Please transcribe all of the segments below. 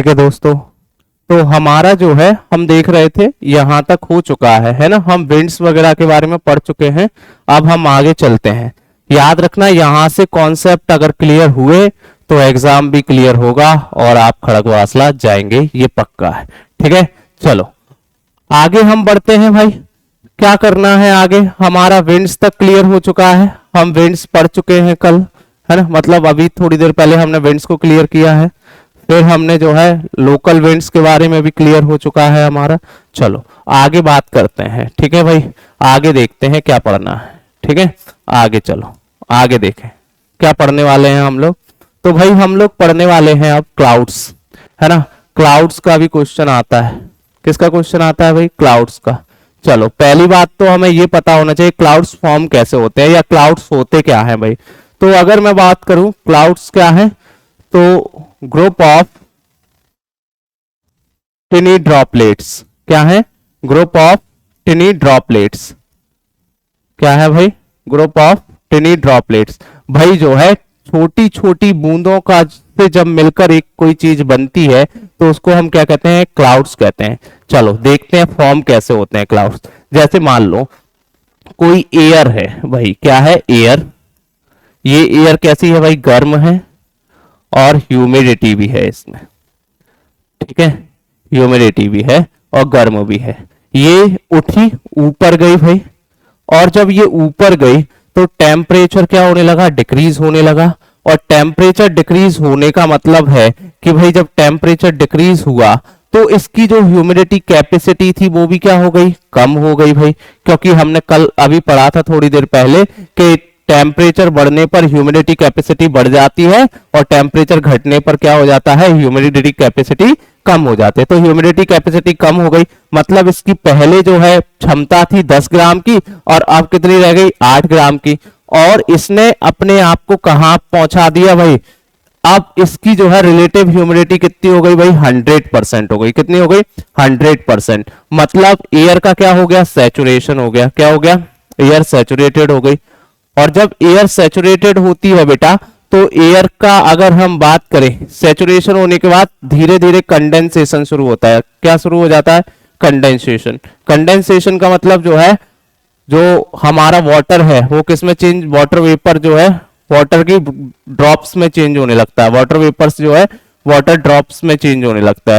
ठीक है दोस्तों, तो हमारा जो है हम देख रहे थे यहां तक हो चुका है ना। हम विंड्स वगैरह के बारे में पढ़ चुके हैं। अब हम आगे चलते हैं। याद रखना यहां से कॉन्सेप्ट अगर क्लियर हुए तो एग्जाम भी क्लियर होगा और आप खड़गवासला जाएंगे, ये पक्का है। ठीक है, चलो आगे हम बढ़ते हैं भाई। क्या करना है आगे? हमारा विंड्स तक क्लियर हो चुका है, हम विंड्स पढ़ चुके हैं कल, है ना। मतलब अभी थोड़ी देर पहले हमने विंड्स को क्लियर किया है। फिर हमने जो है लोकल विंड्स के बारे में भी क्लियर हो चुका है हमारा। चलो आगे बात करते हैं। ठीक है भाई, आगे देखते हैं क्या पढ़ना है। ठीक है, आगे चलो आगे देखें क्या पढ़ने वाले हैं हम लोग। तो भाई हम लोग पढ़ने वाले हैं अब क्लाउड्स, है ना। क्लाउड्स का भी क्वेश्चन आता है। किसका क्वेश्चन आता है भाई? क्लाउड्स का। चलो पहली बात तो हमें ये पता होना चाहिए क्लाउड्स फॉर्म कैसे होते हैं या क्लाउड्स होते क्या है भाई। तो अगर मैं बात करूं क्लाउड्स क्या है, तो ग्रुप ऑफ टिनी ड्रॉपलेट्स। क्या है? Group of टिनी droplets. क्या है भाई? Group of टिनी droplets. भाई जो है छोटी छोटी बूंदों का से जब मिलकर एक कोई चीज बनती है तो उसको हम क्या कहते हैं? क्लाउड्स कहते हैं। चलो देखते हैं फॉर्म कैसे होते हैं क्लाउड्स। जैसे मान लो कोई एयर है भाई। क्या है? एयर। ये एयर कैसी है भाई? गर्म है और ह्यूमिडिटी भी है इसमें। ठीक है, ह्यूमिडिटी भी है और गर्म भी है। ये उठी ऊपर गई भाई, और जब ये ऊपर गई तो टेम्परेचर क्या होने लगा? डिक्रीज होने लगा। और टेम्परेचर डिक्रीज होने का मतलब है कि भाई जब टेम्परेचर डिक्रीज हुआ तो इसकी जो ह्यूमिडिटी कैपेसिटी थी वो भी क्या हो गई? कम हो गई भाई। क्योंकि हमने कल अभी पढ़ा था थोड़ी देर पहले कि टेम्परेचर बढ़ने पर ह्यूमिडिटी कैपेसिटी बढ़ जाती है और टेम्परेचर घटने पर क्या हो जाता है? ह्यूमिडिटी कैपेसिटी कम हो जाते हैं। तो ह्यूमिडिटी कैपेसिटी कम हो गई, मतलब इसकी पहले जो है क्षमता थी 10 ग्राम की और अब कितनी रह गई? 8 ग्राम की। और इसने अपने आप को कहां पहुंचा दिया भाई? अब इसकी जो है रिलेटिव ह्यूमिडिटी कितनी हो गई भाई? 100% हो गई। कितनी हो गई? 100%। मतलब एयर का क्या हो गया? सैचुरेशन हो गया। क्या हो गया? एयर सैचुरेटेड हो गई। और जब एयर सैचुरेटेड होती है बेटा, तो एयर का अगर हम बात करें सैचुरेशन होने के बाद धीरे धीरे कंडेंसेशन शुरू होता है। क्या शुरू हो जाता है? कंडेंसेशन। कंडेंसेशन का मतलब जो है जो हमारा वाटर है वो किस में चेंज? वाटर वेपर जो है वाटर की ड्रॉप्स में चेंज होने लगता है। वाटर वेपर्स जो है वाटर ड्रॉप्स में चेंज होने लगता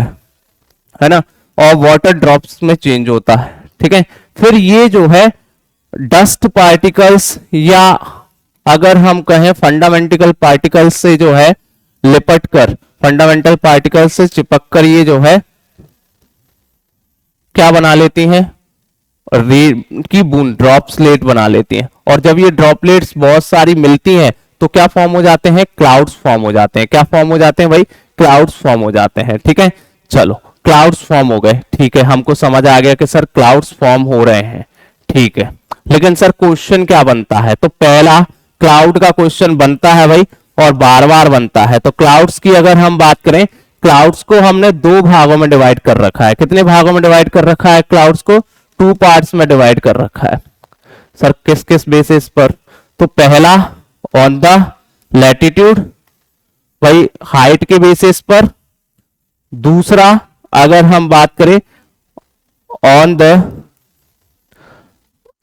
है ना। और वाटर ड्रॉप्स में चेंज होता है। ठीक है, फिर ये जो है डस्ट पार्टिकल्स या अगर हम कहें फंडामेंटल पार्टिकल्स से जो है लिपट कर, फंडामेंटल पार्टिकल्स से चिपक कर ये जो है क्या बना लेती हैं? रेन की बूंद, ड्रॉपलेट बना लेती हैं। और जब ये ड्रॉपलेट्स बहुत सारी मिलती हैं तो क्या फॉर्म हो जाते हैं? क्लाउड्स फॉर्म हो जाते हैं। क्या फॉर्म हो जाते हैं भाई? क्लाउड्स फॉर्म हो जाते हैं। ठीक है, चलो क्लाउड्स फॉर्म हो गए। ठीक है, हमको समझ आ गया कि सर क्लाउड्स फॉर्म हो रहे हैं। ठीक है, लेकिन सर क्वेश्चन क्या बनता है? तो पहला क्लाउड का क्वेश्चन बनता है भाई और बार बार बनता है। तो क्लाउड्स की अगर हम बात करें, क्लाउड्स को हमने दो भागों में डिवाइड कर रखा है। कितने भागों में डिवाइड कर रखा है? क्लाउड्स को 2 पार्ट्स में डिवाइड कर रखा है। सर किस किस बेसिस पर? तो पहला ऑन द लैटिट्यूड, भाई हाइट के बेसिस पर। दूसरा अगर हम बात करें ऑन द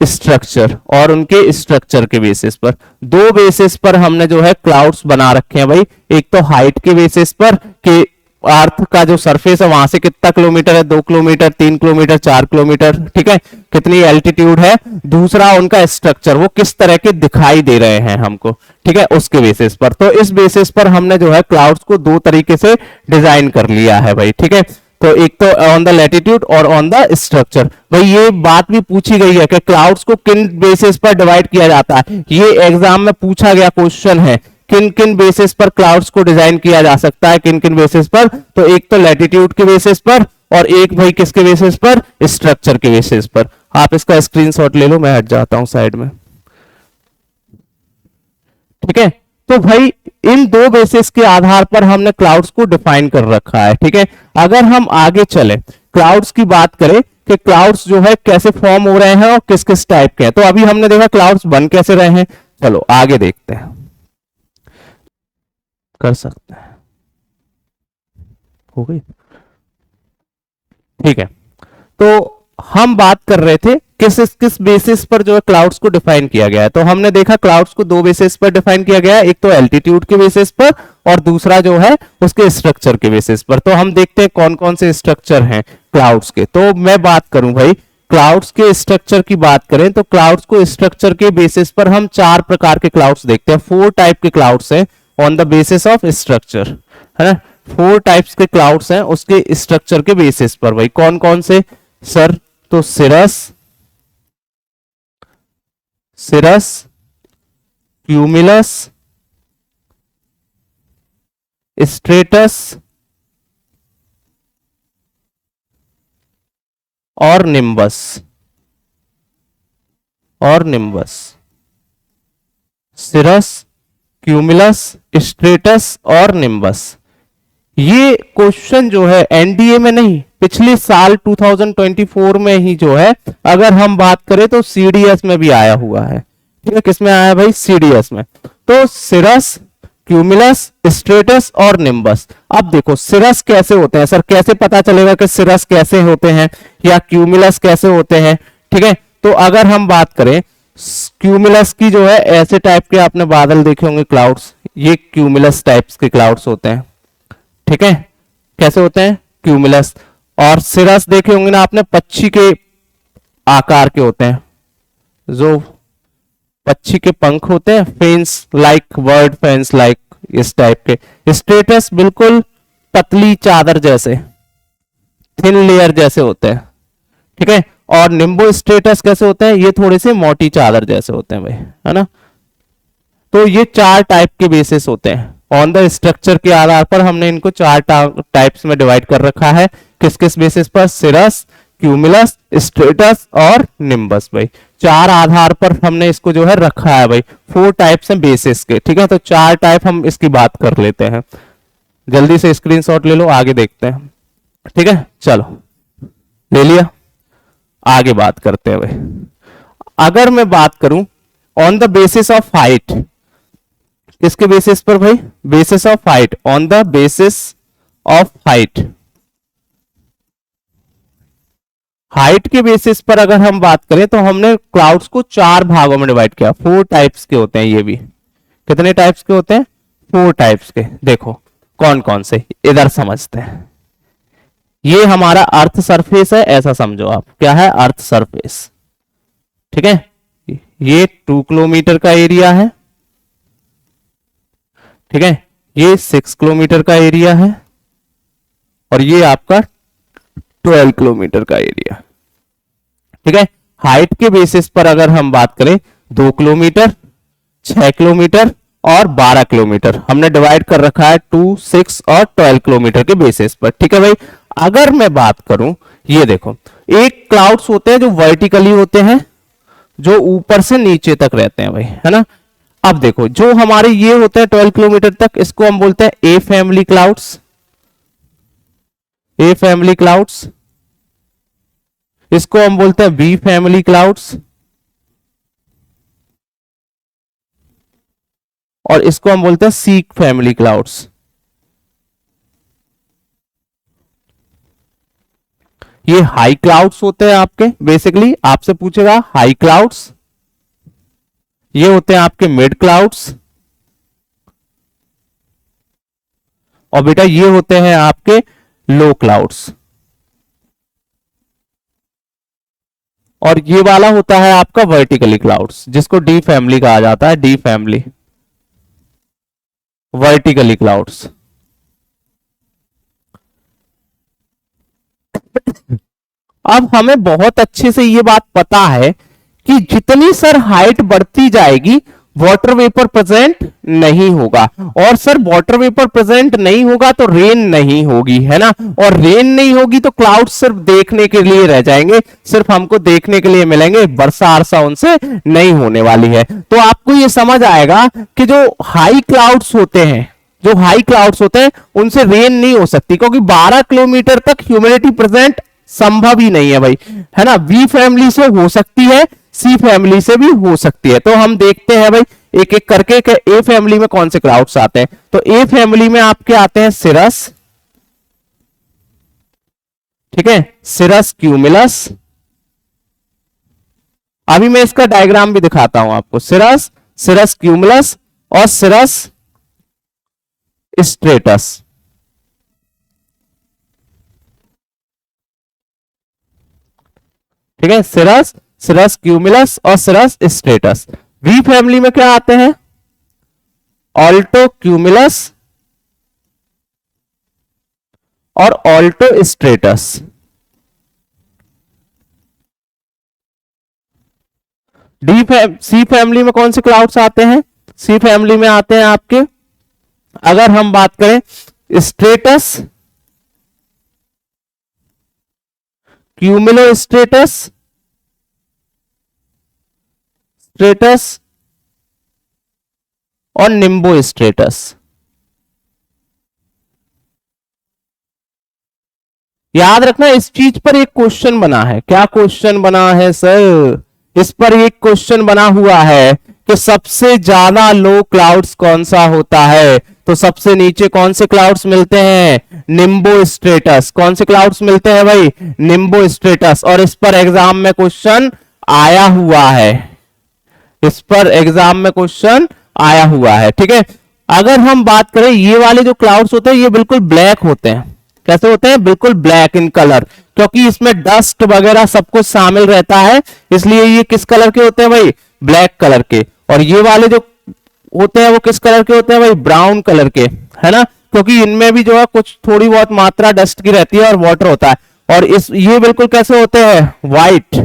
स्ट्रक्चर, और उनके स्ट्रक्चर के बेसिस पर। दो बेसिस पर हमने जो है क्लाउड्स बना रखे हैं भाई। एक तो हाइट के बेसिस पर कि अर्थ का जो सरफेस है वहां से कितना किलोमीटर है? 2 किलोमीटर, 3 किलोमीटर, 4 किलोमीटर। ठीक है, कितनी एल्टीट्यूड है। दूसरा उनका स्ट्रक्चर, वो किस तरह के दिखाई दे रहे हैं हमको। ठीक है, उसके बेसिस पर। तो इस बेसिस पर हमने जो है क्लाउड्स को दो तरीके से डिजाइन कर लिया है भाई। ठीक है, तो एक तो ऑन द लैटिट्यूड और ऑन द स्ट्रक्चर। भाई ये बात भी पूछी गई है कि क्लाउड्स को किन बेसिस पर डिवाइड किया जाता है। ये एग्जाम में पूछा गया क्वेश्चन है, किन किन बेसिस पर क्लाउड्स को डिजाइन किया जा सकता है, किन किन बेसिस पर। तो एक तो लैटिट्यूड के बेसिस पर और एक भाई किसके बेसिस पर? स्ट्रक्चर के बेसिस पर। आप इसका स्क्रीनशॉट ले लो, मैं हट जाता हूं साइड में। ठीक है, तो भाई इन दो बेसिस के आधार पर हमने क्लाउड्स को डिफाइन कर रखा है। ठीक है, अगर हम आगे चले क्लाउड्स की बात करें कि क्लाउड्स जो है कैसे फॉर्म हो रहे हैं और किस किस टाइप के हैं। तो अभी हमने देखा क्लाउड्स बन कैसे रहे हैं। चलो आगे देखते हैं। कर सकते हैं, हो गई, ठीक है। तो हम बात कर रहे थे किस किस बेसिस पर जो है क्लाउड्स को डिफाइन किया गया है। तो हमने देखा क्लाउड्स को दो बेसिस पर डिफाइन किया गया है, एक तो एल्टीट्यूड के बेसिस पर और दूसरा जो है उसके स्ट्रक्चर के बेसिस पर। तो हम देखते हैं कौन कौन से स्ट्रक्चर हैं क्लाउड्स के। तो मैं बात करूं भाई क्लाउड्स के स्ट्रक्चर की बात करें तो क्लाउड्स को स्ट्रक्चर के बेसिस पर हम चार प्रकार के क्लाउड्स देखते हैं। 4 टाइप के क्लाउड्स हैं on the basis of structure, है ना। 4 टाइप्स के क्लाउड्स हैं उसके स्ट्रक्चर के बेसिस पर। भाई कौन कौन से सर? तो सिरस, क्यूमुलस, स्ट्रेटस और निम्बस। सिरस, क्यूमुलस, स्ट्रेटस और निम्बस। ये क्वेश्चन जो है एनडीए में नहीं, पिछले साल 2024 में ही जो है अगर हम बात करें तो सीडीएस में भी आया हुआ है। ठीक है, किसमें आया भाई? सीडीएस में। तो सिरस, क्यूमुलस, स्ट्रेटस और निम्बस। अब देखो सिरस कैसे होते हैं सर, कैसे पता चलेगा कि सिरस कैसे होते हैं या क्यूमुलस कैसे होते हैं? ठीक है, तो अगर हम बात करें क्यूमुलस की जो है ऐसे टाइप के आपने बादल देखे होंगे क्लाउड्स, ये क्यूमुलस टाइप्स के क्लाउड्स होते हैं। ठीक है, कैसे होते हैं? क्यूमुलस। और सिरस देखे होंगे ना आपने, पक्षी के आकार के होते हैं, जो पक्षी के पंख होते हैं, fence like, bird fence like, इस टाइप के। स्ट्रेटस बिल्कुल पतली चादर जैसे, थिन लेयर जैसे होते हैं। ठीक है, और निम्बो स्ट्रेटस कैसे होते हैं? ये थोड़े से मोटी चादर जैसे होते हैं भाई, है ना। तो ये 4 टाइप के बेसिस होते हैं। ऑन द स्ट्रक्चर के आधार पर हमने इनको 4 टाइप्स में डिवाइड कर रखा है। किस किस बेसिस पर? सिरस, क्यूमुलस, स्ट्रेटस और निम्बस। भाई 4 आधार पर हमने इसको जो है रखा है भाई। 4 टाइप्स हैं बेसिस के। ठीक है, तो 4 टाइप हम इसकी बात कर लेते हैं। जल्दी से स्क्रीनशॉट ले लो, आगे देखते हैं। ठीक है, चलो ले लिया, आगे बात करते हैं भाई। अगर मैं बात करूं on the basis of height, किसके बेसिस पर भाई? Basis of height, on the basis of height. Height के बेसिस पर अगर हम बात करें तो हमने क्लाउड्स को 4 भागों में डिवाइड किया। 4 टाइप्स के होते हैं ये भी। कितने टाइप्स के होते हैं? 4 टाइप्स के। देखो कौन कौन से, इधर समझते हैं। ये हमारा अर्थ सरफेस है, ऐसा समझो आप। क्या है? Earth surface. ठीक है, ये 2 किलोमीटर का एरिया है। ठीक है, ये 6 किलोमीटर का एरिया है और ये आपका 12 किलोमीटर का एरिया। ठीक है, हाइट के बेसिस पर अगर हम बात करें 2 किलोमीटर, 6 किलोमीटर और 12 किलोमीटर हमने डिवाइड कर रखा है 2, 6 और 12 किलोमीटर के बेसिस पर। ठीक है भाई, अगर मैं बात करूं, ये देखो एक क्लाउड्स होते हैं जो वर्टिकली होते हैं, जो ऊपर से नीचे तक रहते हैं भाई, है ना। अब देखो जो हमारे ये होते हैं 12 किलोमीटर तक, इसको हम बोलते हैं ए फैमिली क्लाउड्स। ए फैमिली क्लाउड्स। इसको हम बोलते हैं बी फैमिली क्लाउड्स और इसको हम बोलते हैं सी फैमिली क्लाउड्स। ये हाई क्लाउड्स होते हैं आपके, बेसिकली आपसे पूछेगा हाई क्लाउड्स। ये होते हैं आपके मिड क्लाउड्स और बेटा ये होते हैं आपके लो क्लाउड्स। और ये वाला होता है आपका वर्टिकली क्लाउड्स, जिसको डी फैमिली कहा जाता है। D family, vertically clouds. अब हमें बहुत अच्छे से ये बात पता है कि जितनी सर हाइट बढ़ती जाएगी वाटर वेपर प्रेजेंट नहीं होगा, और सर वाटर वेपर प्रेजेंट नहीं होगा तो रेन नहीं होगी, है ना। और रेन नहीं होगी तो क्लाउड सिर्फ देखने के लिए रह जाएंगे, सिर्फ हमको देखने के लिए मिलेंगे, वर्षा अर्षा उनसे नहीं होने वाली है। तो आपको ये समझ आएगा कि जो हाई क्लाउड्स होते हैं, जो हाई क्लाउड्स होते हैं उनसे रेन नहीं हो सकती, क्योंकि 12 किलोमीटर तक ह्यूमिडिटी प्रेजेंट संभव ही नहीं है भाई, है ना। बी फैमिली से हो सकती है, सी फैमिली से भी हो सकती है। तो हम देखते हैं भाई एक एक करके कि ए फैमिली में कौन से क्लाउड्स आते हैं। तो ए फैमिली में आपके आते हैं सिरस, ठीक है, सिरस क्यूमुलस। अभी मैं इसका डायग्राम भी दिखाता हूं आपको। सिरस, सिरस क्यूमुलस और सिरस स्ट्रेटस। ठीक है, सिरस, सिरस क्यूमुलस और सिरस स्ट्रेटस। वी फैमिली में क्या आते हैं? ऑल्टो क्यूमुलस और ऑल्टो स्ट्रेटस। सी फैमिली में कौन से क्लाउड्स आते हैं? सी फैमिली में आते हैं आपके, अगर हम बात करें, स्ट्रेटस, क्यूमुलो स्ट्रेटस, स्ट्रेटस और निम्बो स्ट्रेटस। याद रखना, इस चीज पर एक क्वेश्चन बना है। क्या क्वेश्चन बना है सर? इस पर एक क्वेश्चन बना हुआ है कि सबसे ज्यादा लो क्लाउड्स कौन सा होता है? तो सबसे नीचे कौन से क्लाउड्स मिलते हैं? निम्बो स्ट्रेटस। कौन से क्लाउड्स मिलते हैं भाई? निम्बो स्ट्रेटस। और इस पर एग्जाम में क्वेश्चन आया हुआ है, इस पर एग्जाम में क्वेश्चन आया हुआ है। ठीक है, अगर हम बात करें, ये वाले जो क्लाउड्स होते हैं ये बिल्कुल ब्लैक होते हैं। कैसे होते हैं? बिल्कुल ब्लैक इन कलर, क्योंकि इसमें डस्ट वगैरह सब कुछ शामिल रहता है, इसलिए ये किस कलर के होते हैं भाई? ब्लैक कलर के। और ये वाले जो होते हैं वो किस कलर के होते हैं भाई? ब्राउन कलर के, है ना, क्योंकि इनमें भी जो है कुछ थोड़ी बहुत मात्रा डस्ट की रहती है और वाटर होता है। और इस ये बिल्कुल कैसे होते हैं? व्हाइट।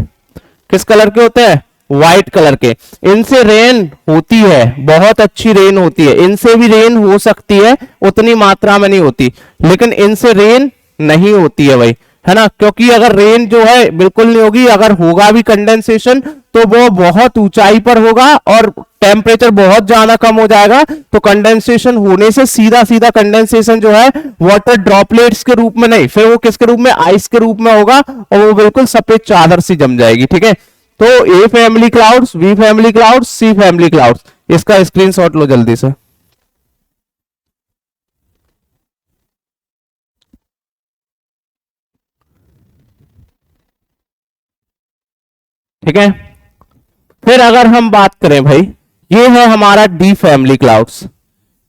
किस कलर के होते हैं? व्हाइट कलर के। इनसे रेन होती है, बहुत अच्छी रेन होती है। इनसे भी रेन हो सकती है, उतनी मात्रा में नहीं होती, लेकिन इनसे रेन नहीं होती है भाई, है ना, क्योंकि अगर रेन जो है बिल्कुल नहीं होगी, अगर होगा भी कंडेंसेशन तो वो बहुत ऊंचाई पर होगा और टेम्परेचर बहुत ज्यादा कम हो जाएगा। तो कंडेंसेशन होने से सीधा सीधा कंडेंसेशन जो है वाटर ड्रॉपलेट्स के रूप में नहीं, फिर वो किसके रूप में? आइस के रूप में होगा, और वो बिल्कुल सफेद चादर सी जम जाएगी। ठीक है, तो A family clouds, B family clouds, C family clouds, इसका स्क्रीनशॉट लो जल्दी से। ठीक है, फिर अगर हम बात करें भाई, ये है हमारा डी फैमिली क्लाउड्स।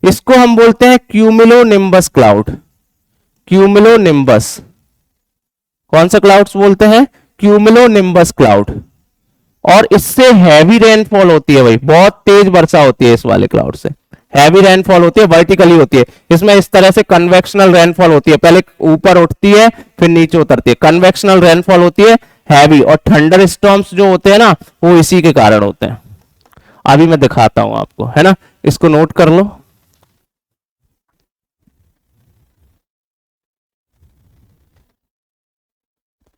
इसको हम बोलते हैं cumulo nimbus cloud. Cumulo nimbus, कौन सा क्लाउड्स बोलते हैं? Cumulo nimbus cloud. और इससे हैवी रेनफॉल होती है भाई, बहुत तेज वर्षा होती है इस वाले क्लाउड से। हैवी रेनफॉल होती है, वर्टिकली होती है। इसमें इस तरह से कन्वेक्शनल रेनफॉल होती है, पहले ऊपर उठती है फिर नीचे उतरती है, कन्वेक्शनल रेनफॉल होती है, हैवी। और थंडर स्टॉर्म्स जो होते हैं ना, वो इसी के कारण होते हैं। अभी मैं दिखाता हूं आपको, है ना, इसको नोट कर लो।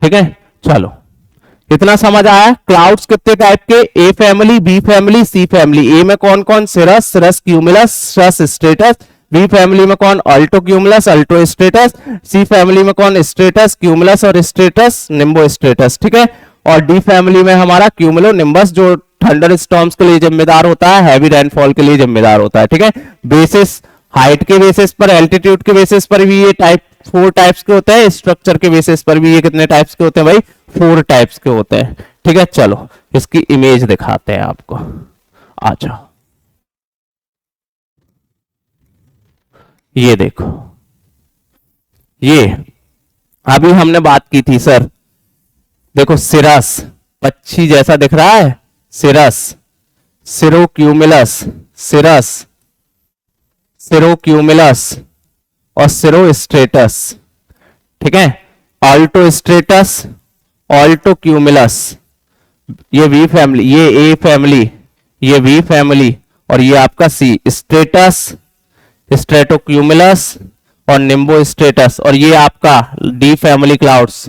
ठीक है, चलो, इतना समझ आया? क्लाउड्स कितने टाइप के? A family, B family, C family. A में कौन कौन? Cirrus, cirrus cumulus, cirrus stratus. B family में कौन? Alto cumulus, alto stratus. C family में कौन? स्ट्रेटस क्यूमुलस और स्ट्रेटस, निम्बो स्ट्रेटस। ठीक है, और डी फैमिली में हमारा क्यूमुलो निम्बस, जो थंडर स्टॉर्म्स के लिए जिम्मेदार होता है, हैवी रेनफॉल के लिए जिम्मेदार होता है। ठीक है, बेसिस, हाइट के बेसिस पर, एल्टीट्यूड के बेसिस पर भी ये टाइप 4 टाइप्स के होते हैं। स्ट्रक्चर के बेसिस पर भी ये कितने टाइप्स के होते हैं भाई? 4 टाइप्स के होते हैं। ठीक है, चलो इसकी इमेज दिखाते हैं आपको। आ जाओ, ये देखो, ये अभी हमने बात की थी सर। देखो, सिरस पक्षी जैसा दिख रहा है, सिरस, सिरोक्यूमुलस, सिरस, सिरोक्यूमुलस और सिरोस्ट्रेटस। ठीक है, ऑल्टो स्ट्रेटस, ऑल्टो क्यूमुलस, ये वी फैमिली, ये ए फैमिली, ये वी फैमिली, और ये आपका सी स्ट्रेटस, स्ट्रेटोक्यूमुलस और निम्बो स्ट्रेटस। और ये आपका डी फैमिली क्लाउड्स,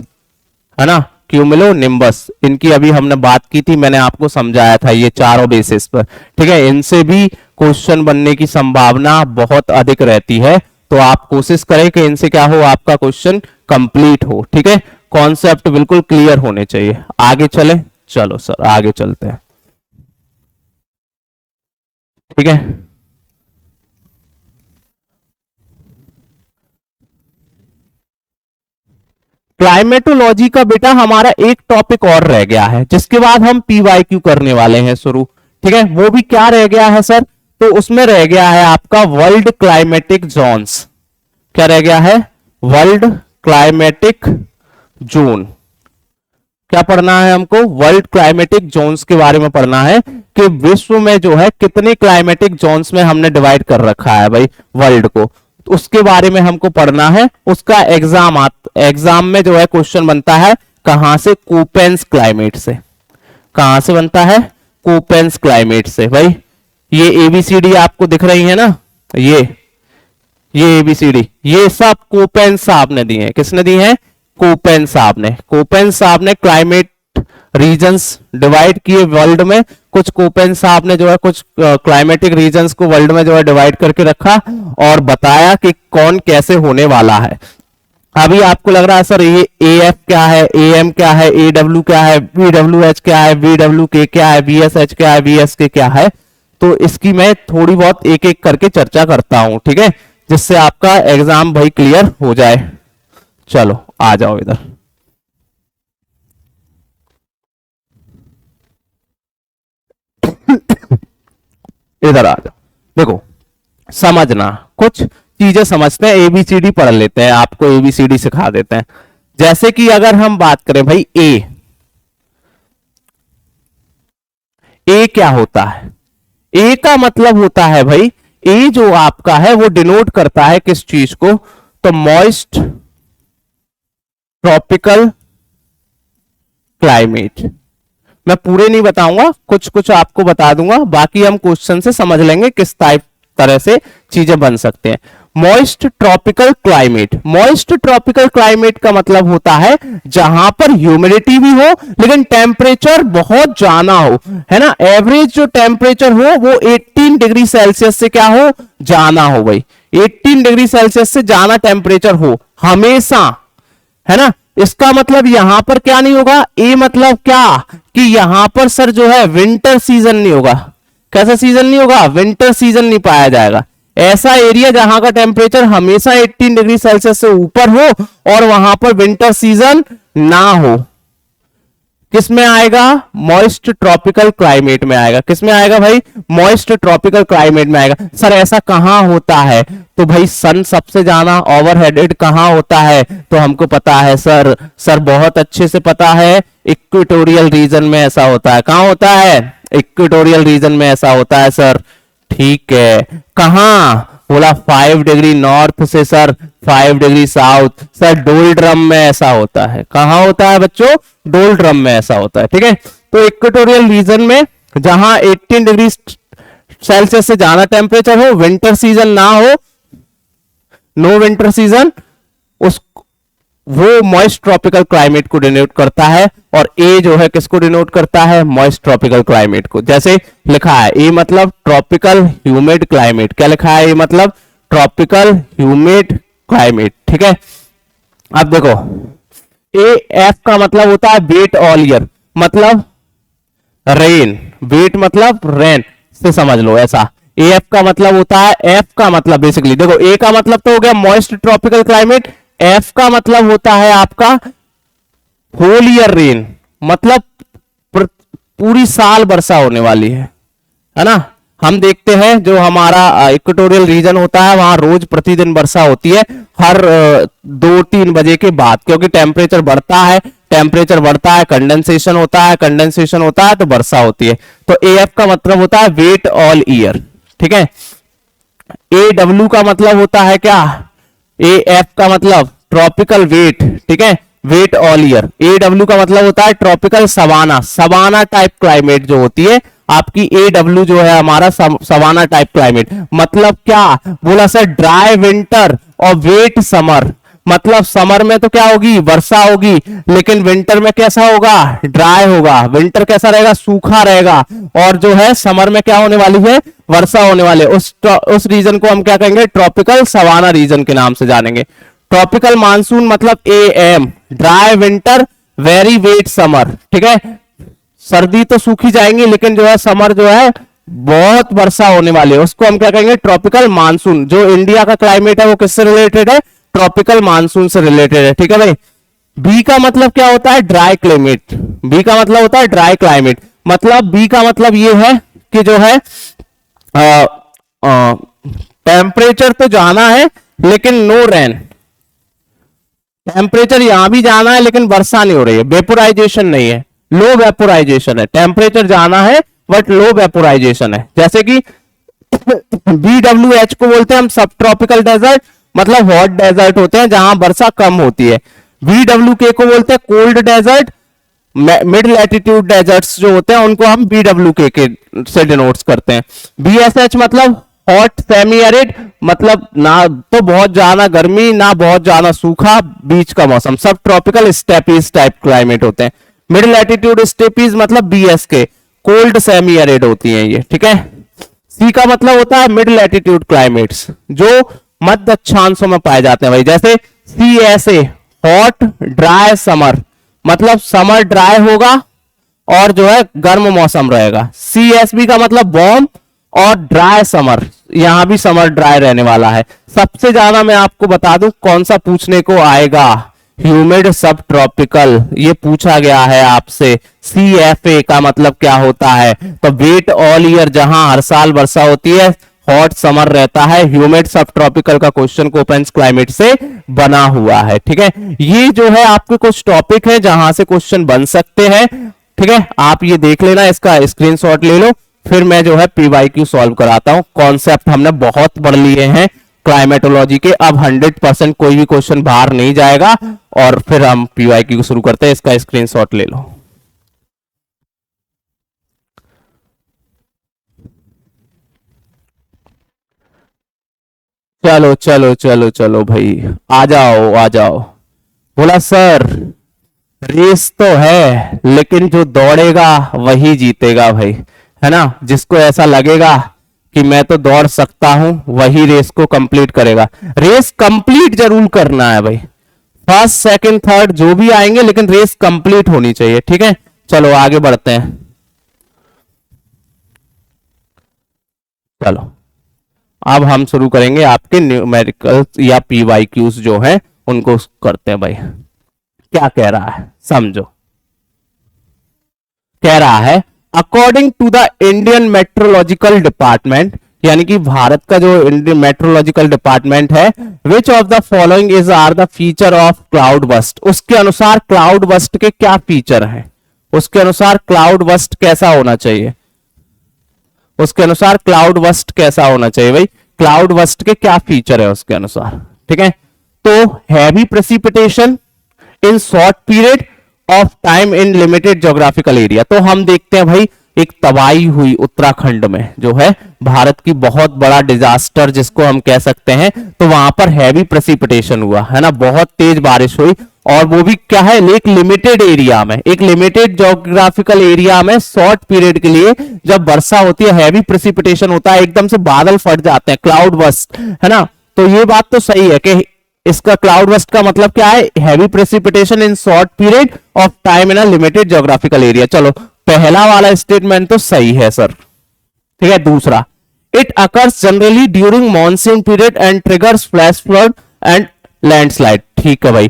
है ना, क्यूमुलो निम्बस। इनकी अभी हमने बात की थी, मैंने आपको समझाया था, ये चारों बेसिस पर। ठीक है, इनसे भी क्वेश्चन बनने की संभावना बहुत अधिक रहती है, तो आप कोशिश करें कि इनसे क्या हो, आपका क्वेश्चन कंप्लीट हो। ठीक है, कॉन्सेप्ट बिल्कुल क्लियर होने चाहिए। आगे चले, चलो सर आगे चलते हैं। ठीक है, क्लाइमेटोलॉजी का बेटा हमारा एक टॉपिक और रह गया है, जिसके बाद हम पीवाईक्यू करने वाले हैं शुरू। ठीक है, वो भी क्या रह गया है सर? तो उसमें रह गया है आपका वर्ल्ड क्लाइमेटिक जोन्स। क्या रह गया है? World climatic zone. क्या पढ़ना है हमको? वर्ल्ड क्लाइमेटिक जोन्स के बारे में पढ़ना है कि विश्व में जो है कितने क्लाइमेटिक जोन्स में हमने डिवाइड कर रखा है भाई वर्ल्ड को, तो उसके बारे में हमको पढ़ना है। उसका एग्जाम में जो है क्वेश्चन बनता है कहां से? कोपेंस क्लाइमेट से। कहां से बनता है? कोपेंस क्लाइमेट से। भाई ये एबीसीडी आपको दिख रही है ना, ये एबीसीडी, ये सब कोपेंस साहब ने दी है। किसने दी है? कोपेंस साहब ने। कोपेंस साहब ने क्लाइमेट रीजन्स डिवाइड किए वर्ल्ड में। कुछ कोपेंस साहब ने जो है कुछ क्लाइमेटिक रीजन्स को वर्ल्ड में जो है डिवाइड करके रखा और बताया कि कौन कैसे होने वाला है। अभी आपको लग रहा है सर ये एएफ क्या है, एएम क्या है, एडब्ल्यू क्या है, वीडब्ल्यूएच क्या है, वीडब्ल्यूके क्या है, वीएसएच क्या है, वीएसके क्या है, तो इसकी मैं थोड़ी बहुत एक एक करके चर्चा करता हूं। ठीक है, जिससे आपका एग्जाम भाई क्लियर हो जाए। चलो आ जाओ इधर। इधर आ जाओ। देखो समझना, कुछ चीजें समझते हैं, एबीसीडी पढ़ लेते हैं, आपको एबीसीडी सिखा देते हैं। जैसे कि अगर हम बात करें भाई ए क्या होता है? ए का मतलब होता है भाई, ए जो आपका है वो डिनोट करता है किस चीज को? तो मॉइस्ट ट्रॉपिकल क्लाइमेट। मैं पूरे नहीं बताऊंगा, कुछ कुछ आपको बता दूंगा, बाकी हम क्वेश्चन से समझ लेंगे किस तरह से चीजें बन सकते हैं। Moist tropical climate. Moist tropical climate का मतलब होता है जहां पर ह्यूमिडिटी भी हो लेकिन टेम्परेचर बहुत ज्यादा हो, है ना। एवरेज जो टेम्परेचर हो वो 18 डिग्री सेल्सियस से क्या हो? ज्यादा हो भाई। 18 डिग्री सेल्सियस से ज्यादा टेम्परेचर हो हमेशा, है ना। इसका मतलब यहां पर क्या नहीं होगा? ए मतलब क्या कि यहां पर सर जो है विंटर सीजन नहीं होगा। कैसा सीजन नहीं होगा? विंटर सीजन नहीं पाया जाएगा। ऐसा एरिया जहां का टेम्परेचर हमेशा 18 डिग्री सेल्सियस से ऊपर हो और वहां पर विंटर सीजन ना हो, किसमें आएगा? मॉइस्ट ट्रॉपिकल क्लाइमेट में आएगा। किसमें आएगा भाई? मॉइस्ट ट्रॉपिकल क्लाइमेट में आएगा। सर ऐसा कहां होता है? तो भाई सन सबसे ज्यादा ओवरहेडेड कहां होता है? तो हमको पता है सर बहुत अच्छे से पता है, इक्वेटोरियल रीजन में ऐसा होता है। कहां होता है? इक्वेटोरियल रीजन में ऐसा होता है सर। ठीक है, कहां? बोला 5 डिग्री नॉर्थ से sir 5 degree south. Sir doldrum में ऐसा होता है। कहां होता है बच्चों? डोल्ड्रम में ऐसा होता है। ठीक है, तो इक्वेटोरियल रीजन में जहां 18 डिग्री सेल्सियस से ज्यादा टेम्परेचर हो, विंटर सीजन ना हो, नो विंटर सीजन, उस वो मॉइस्ट ट्रॉपिकल क्लाइमेट को डिनोट करता है। और ए जो है किसको डिनोट करता है? मॉइस्ट ट्रॉपिकल क्लाइमेट को। जैसे लिखा है ए मतलब ट्रॉपिकल ह्यूमिड क्लाइमेट। क्या लिखा है? ए मतलब ट्रॉपिकल ह्यूमिड क्लाइमेट। ठीक है, अब देखो ए एफ का मतलब होता है वेट ऑल ईयर, मतलब रेन। वेट मतलब रेन से समझ लो ऐसा। ए एफ का मतलब होता है, एफ का मतलब बेसिकली देखो, ए का मतलब तो हो गया मॉइस्ट ट्रॉपिकल क्लाइमेट, एफ का मतलब होता है आपका होल ईयर रेन, मतलब पूरी साल वर्षा होने वाली है ना। हम देखते हैं जो हमारा इक्वेटोरियल रीजन होता है वहां रोज प्रतिदिन वर्षा होती है हर 2-3 बजे के बाद, क्योंकि टेम्परेचर बढ़ता है, कंडेंसेशन होता है तो वर्षा होती है। तो एएफ का मतलब होता है वेट ऑल ईयर। ठीक है, ए डब्ल्यू का मतलब होता है क्या? ए एफ का मतलब ट्रॉपिकल वेट। ठीक है, wet all year. A W का मतलब होता है ट्रॉपिकल सवाना टाइप क्लाइमेट जो होती है आपकी। ए डब्ल्यू जो है हमारा सवाना टाइप क्लाइमेट, मतलब क्या? बोला सर ड्राई विंटर और वेट समर। मतलब समर में तो क्या होगी? वर्षा होगी, लेकिन विंटर में कैसा होगा? ड्राई होगा। विंटर कैसा रहेगा? सूखा रहेगा। और जो है समर में क्या होने वाली है? वर्षा होने वाले। उस रीजन को हम क्या कहेंगे? ट्रॉपिकल सवाना रीजन के नाम से जानेंगे। ट्रॉपिकल मानसून मतलब AM, dry winter, very wet summer. ठीक है, सर्दी तो सूखी जाएंगी लेकिन जो है समर जो है बहुत वर्षा होने वाली है, उसको हम क्या कहेंगे? Tropical monsoon. जो इंडिया का क्लाइमेट है वो किससे रिलेटेड है? ट्रॉपिकल मानसून से रिलेटेड है। ठीक है भाई, बी का मतलब क्या होता है? Dry climate. बी का मतलब होता है ड्राई क्लाइमेट, मतलब बी का मतलब ये है कि जो है टेम्परेचर तो जाना है लेकिन नो रेन। टेम्परेचर यहां भी जाना है लेकिन वर्षा नहीं हो रही है, वेपोराइजेशन नहीं है, लो वेपोराइजेशन है। टेम्परेचर जाना है बट लो वेपोराइजेशन है। जैसे कि BWH को बोलते हैं हम सब ट्रॉपिकल डेजर्ट, मतलब हॉट डेजर्ट होते हैं जहां वर्षा कम होती है। BWK को बोलते हैं cold desert. Mid latitude deserts जो होते हैं उनको हम BWK के से डिनोट्स करते हैं। BSH मतलब हॉट सेमी एरिड, मतलब ना तो बहुत ज्यादा गर्मी ना बहुत ज्यादा सूखा, बीच का मौसम। सब ट्रॉपिकल स्टेपीज टाइप क्लाइमेट होते हैं। मिड लैटिट्यूड स्टेपीज मतलब BSK, कोल्ड सेमी एरिड होती हैं ये, ठीक है। सी का मतलब होता है मिड लैटिट्यूड क्लाइमेट्स, जो मध्य अक्षांशों में पाए जाते हैं भाई। जैसे CSA हॉट ड्राई समर, मतलब समर ड्राई होगा और जो है गर्म मौसम रहेगा। CSB का मतलब वार्म और ड्राई समर, यहां भी समर ड्राई रहने वाला है। सबसे ज्यादा मैं आपको बता दूं कौन सा पूछने को आएगा, ह्यूमिड सब ट्रॉपिकल, ये पूछा गया है आपसे। CFA का मतलब क्या होता है? तो वेट ऑल ईयर, जहां हर साल वर्षा होती है, हॉट समर रहता है। ह्यूमिड सब ट्रॉपिकल का क्वेश्चन कोपेंस क्लाइमेट से बना हुआ है, ठीक है। ये जो है आपके कुछ टॉपिक है जहां से क्वेश्चन बन सकते हैं, ठीक है। आप ये देख लेना, इसका स्क्रीनशॉट ले लो, फिर मैं जो है PYQ सॉल्व कराता हूं। कॉन्सेप्ट हमने बहुत पढ़ लिए हैं क्लाइमेटोलॉजी के, अब 100% कोई भी क्वेश्चन बाहर नहीं जाएगा। और फिर हम PYQ शुरू करते हैं, इसका स्क्रीनशॉट ले लो। चलो चलो चलो चलो भाई, आ जाओ आ जाओ। बोला सर रेस तो है लेकिन जो दौड़ेगा वही जीतेगा भाई, है ना। जिसको ऐसा लगेगा कि मैं तो दौड़ सकता हूं वही रेस को कंप्लीट करेगा। रेस कंप्लीट जरूर करना है भाई, फर्स्ट सेकंड थर्ड जो भी आएंगे, लेकिन रेस कंप्लीट होनी चाहिए, ठीक है। चलो आगे बढ़ते हैं। चलो अब हम शुरू करेंगे आपके न्यूमेरिकल या PYQs जो है उनको करते हैं भाई। क्या कह रहा है समझो। कह रहा है according to the Indian meteorological department, यानी कि भारत का जो इंडियन मेट्रोलॉजिकल डिपार्टमेंट है, which of the following is are the feature of cloud burst. उसके अनुसार क्लाउड बस्ट के क्या फीचर हैं, उसके अनुसार क्लाउड बस्ट कैसा होना चाहिए, उसके अनुसार क्लाउड बस्ट कैसा होना चाहिए भाई। क्लाउड बस्ट के क्या फीचर है उसके अनुसार, ठीक है। तो heavy precipitation in short period of time in limited geographical area. तो हम देखते हैं भाई एक तबाही हुई उत्तराखंड में, जो है भारत की बहुत बड़ा डिजास्टर जिसको हम कह सकते हैं। तो वहां पर हैवी प्रेसिपिटेशन हुआ है ना, बहुत तेज बारिश हुई, और वो भी क्या है, एक लिमिटेड एरिया में, एक लिमिटेड ज्योग्राफिकल एरिया में शॉर्ट पीरियड के लिए जब वर्षा होती है, हैवी प्रेसिपिटेशन होता है, एकदम से बादल फट जाते हैं, क्लाउड बस्ट, है ना। तो ये बात तो सही है कि इसका क्लाउड बस्ट का मतलब क्या है, heavy precipitation in short period of time in a limited geographical area. चलो पहला वाला स्टेटमेंट तो सही है सर, ठीक है। दूसरा, it occurs generally during monsoon period and triggers flash flood and landslide. ठीक है भाई,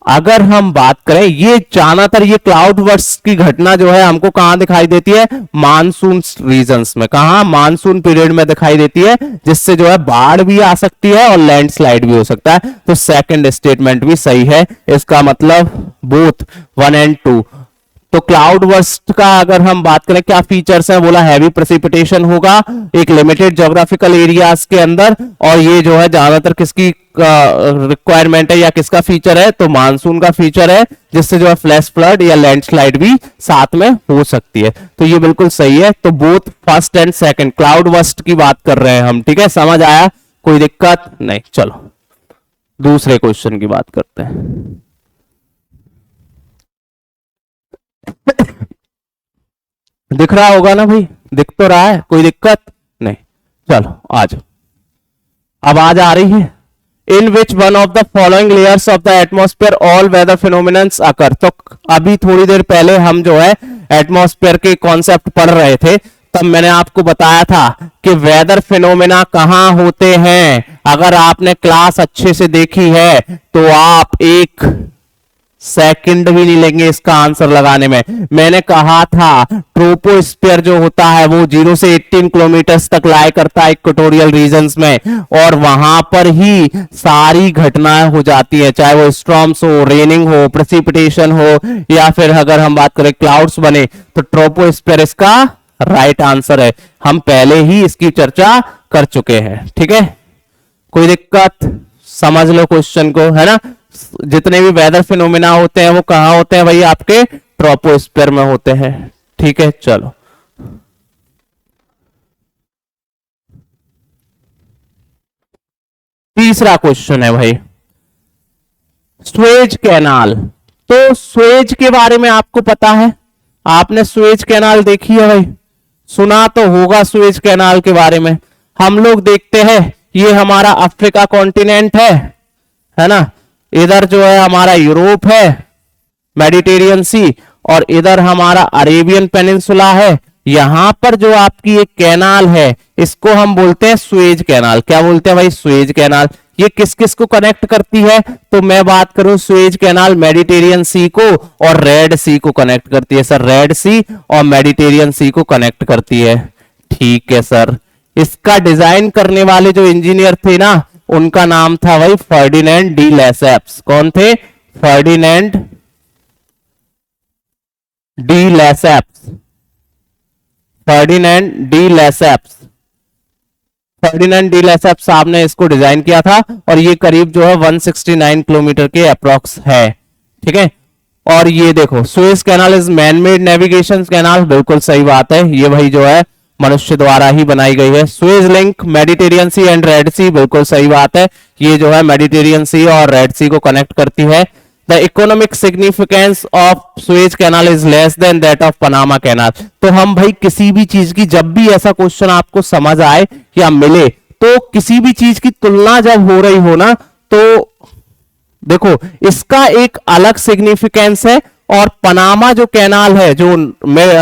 अगर हम बात करें, ये ज्यादातर ये क्लाउड बर्स्ट की घटना जो है हमको कहां दिखाई देती है, मानसून रीजन्स में, कहां, मानसून पीरियड में दिखाई देती है, जिससे जो है बाढ़ भी आ सकती है और लैंडस्लाइड भी हो सकता है। तो सेकंड स्टेटमेंट भी सही है, इसका मतलब बोथ 1 एंड 2। तो क्लाउड बर्स्ट का अगर हम बात करें क्या फीचर्स हैं, बोला हैवी प्रेसिपिटेशन होगा एक लिमिटेड ज्योग्राफिकल एरियाज के अंदर, और ये जो है ज्यादातर किसकी रिक्वायरमेंट है या किसका फीचर है, तो मानसून का फीचर है, जिससे जो है फ्लैश फ्लड या लैंडस्लाइड भी साथ में हो सकती है। तो ये बिल्कुल सही है। तो both first and second cloud burst की बात कर रहे हैं हम, ठीक है, समझ आया, कोई दिक्कत नहीं। चलो दूसरे क्वेश्चन की बात करते हैं। दिख रहा होगा ना भाई, दिख तो रहा है, कोई दिक्कत नहीं। चलो आज अब आज आ रही है, in which one of the following layers of the atmosphere all weather phenomenons occur. तो अभी थोड़ी देर पहले हम जो है एटमॉस्फेयर के कॉन्सेप्ट पढ़ रहे थे, तब मैंने आपको बताया था कि वेदर फिनोमिना कहां होते हैं। अगर आपने क्लास अच्छे से देखी है तो आप एक सेकंड भी नहीं लेंगे इसका आंसर लगाने में। मैंने कहा था ट्रोपोस्फीयर जो होता है वो 0 से 18 किलोमीटर तक लाई करता है इक्वेटोरियल रीजन्स में, और वहां पर ही सारी घटनाएं हो जाती है, चाहे वो स्टॉर्म्स हो, रेनिंग हो, प्रेसिपिटेशन हो, या फिर अगर हम बात करें क्लाउड्स बने, तो ट्रोपोस्फीयर इसका राइट आंसर है। हम पहले ही इसकी चर्चा कर चुके हैं। ठीक है, कोई दिक्कत? समझ लो क्वेश्चन को, है ना। जितने भी वेदर फिनोमिना होते हैं वो कहां होते हैं भाई? आपके ट्रोपोस्फीयर में होते हैं। ठीक है, चलो तीसरा क्वेश्चन है भाई, स्वेज कैनाल। तो स्वेज के बारे में आपको पता है? आपने स्वेज कैनाल देखी है भाई? सुना तो होगा स्वेज कैनाल के बारे में। हम लोग देखते हैं, ये हमारा अफ्रीका कॉन्टिनेंट है ना, इधर जो है हमारा यूरोप है, मेडिटेरियन सी, और इधर हमारा अरेबियन पेनिनसुला है। यहां पर जो आपकी एक कैनाल है इसको हम बोलते हैं स्वेज कैनाल। क्या बोलते हैं भाई? Suez canal. ये किस किस को कनेक्ट करती है? तो मैं बात करूं, स्वेज कैनाल मेडिटेरियन सी को और रेड सी को कनेक्ट करती है सर। रेड सी और मेडिटेरियन सी को कनेक्ट करती है। ठीक है सर। इसका डिजाइन करने वाले जो इंजीनियर थे ना, उनका नाम था भाई फर्डिनेंड डी लेसेप्स। कौन थे? Ferdinand de Lesseps. Ferdinand de Lesseps. Ferdinand de Lesseps साहब ने इसको डिजाइन किया था, और ये करीब जो है 169 किलोमीटर के अप्रोक्स है। ठीक है, और ये देखो, Suez canal is man made navigation canal. बिल्कुल सही बात है, ये भाई जो है मनुष्य द्वारा ही बनाई गई है। Suez link Mediterranean sea and red sea. बिल्कुल सही बात है, ये जो है मेडिटेरियन सी और रेड सी को कनेक्ट करती है। The economic significance of Suez canal is less than that of Panama canal. तो हम भाई किसी भी चीज की, जब भी ऐसा क्वेश्चन आपको समझ आए या मिले, तो किसी भी चीज की तुलना जब हो रही हो ना, तो देखो इसका एक अलग सिग्निफिकेंस है, और पनामा जो कैनाल है जो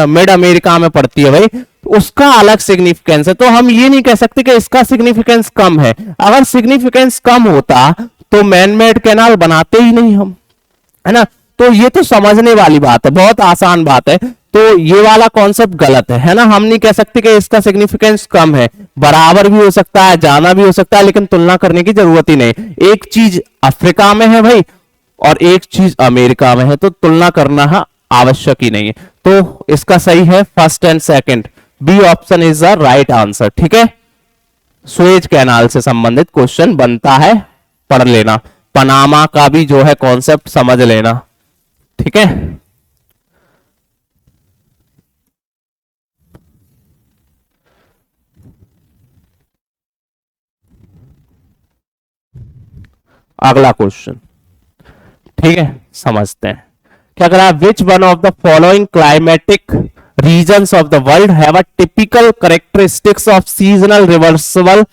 मिड अमेरिका में पड़ती है भाई, उसका अलग सिग्निफिकेंस है। तो हम ये नहीं कह सकते कि इसका सिग्निफिकेंस कम है। अगर सिग्निफिकेंस कम होता तो मैन मेड कैनाल बनाते ही नहीं हम, है ना। तो ये तो समझने वाली बात है, बहुत आसान बात है। तो ये वाला कॉन्सेप्ट गलत है ना। हम नहीं कह सकते कि इसका सिग्निफिकेंस कम है, बराबर भी हो सकता है, ज्यादा भी हो सकता है, लेकिन तुलना करने की जरूरत ही नहीं। एक चीज अफ्रीका में है भाई और एक चीज अमेरिका में है, तो तुलना करना आवश्यक ही नहीं है। तो इसका सही है first and second, B option is the right answer. ठीक है, सुएज कैनाल से संबंधित क्वेश्चन बनता है, पढ़ लेना। पनामा का भी जो है कॉन्सेप्ट समझ लेना। ठीक है, अगला क्वेश्चन। ठीक है, समझते हैं क्या करा। Which one of the following climatic regions of the world have a typical characteristics of seasonal reversible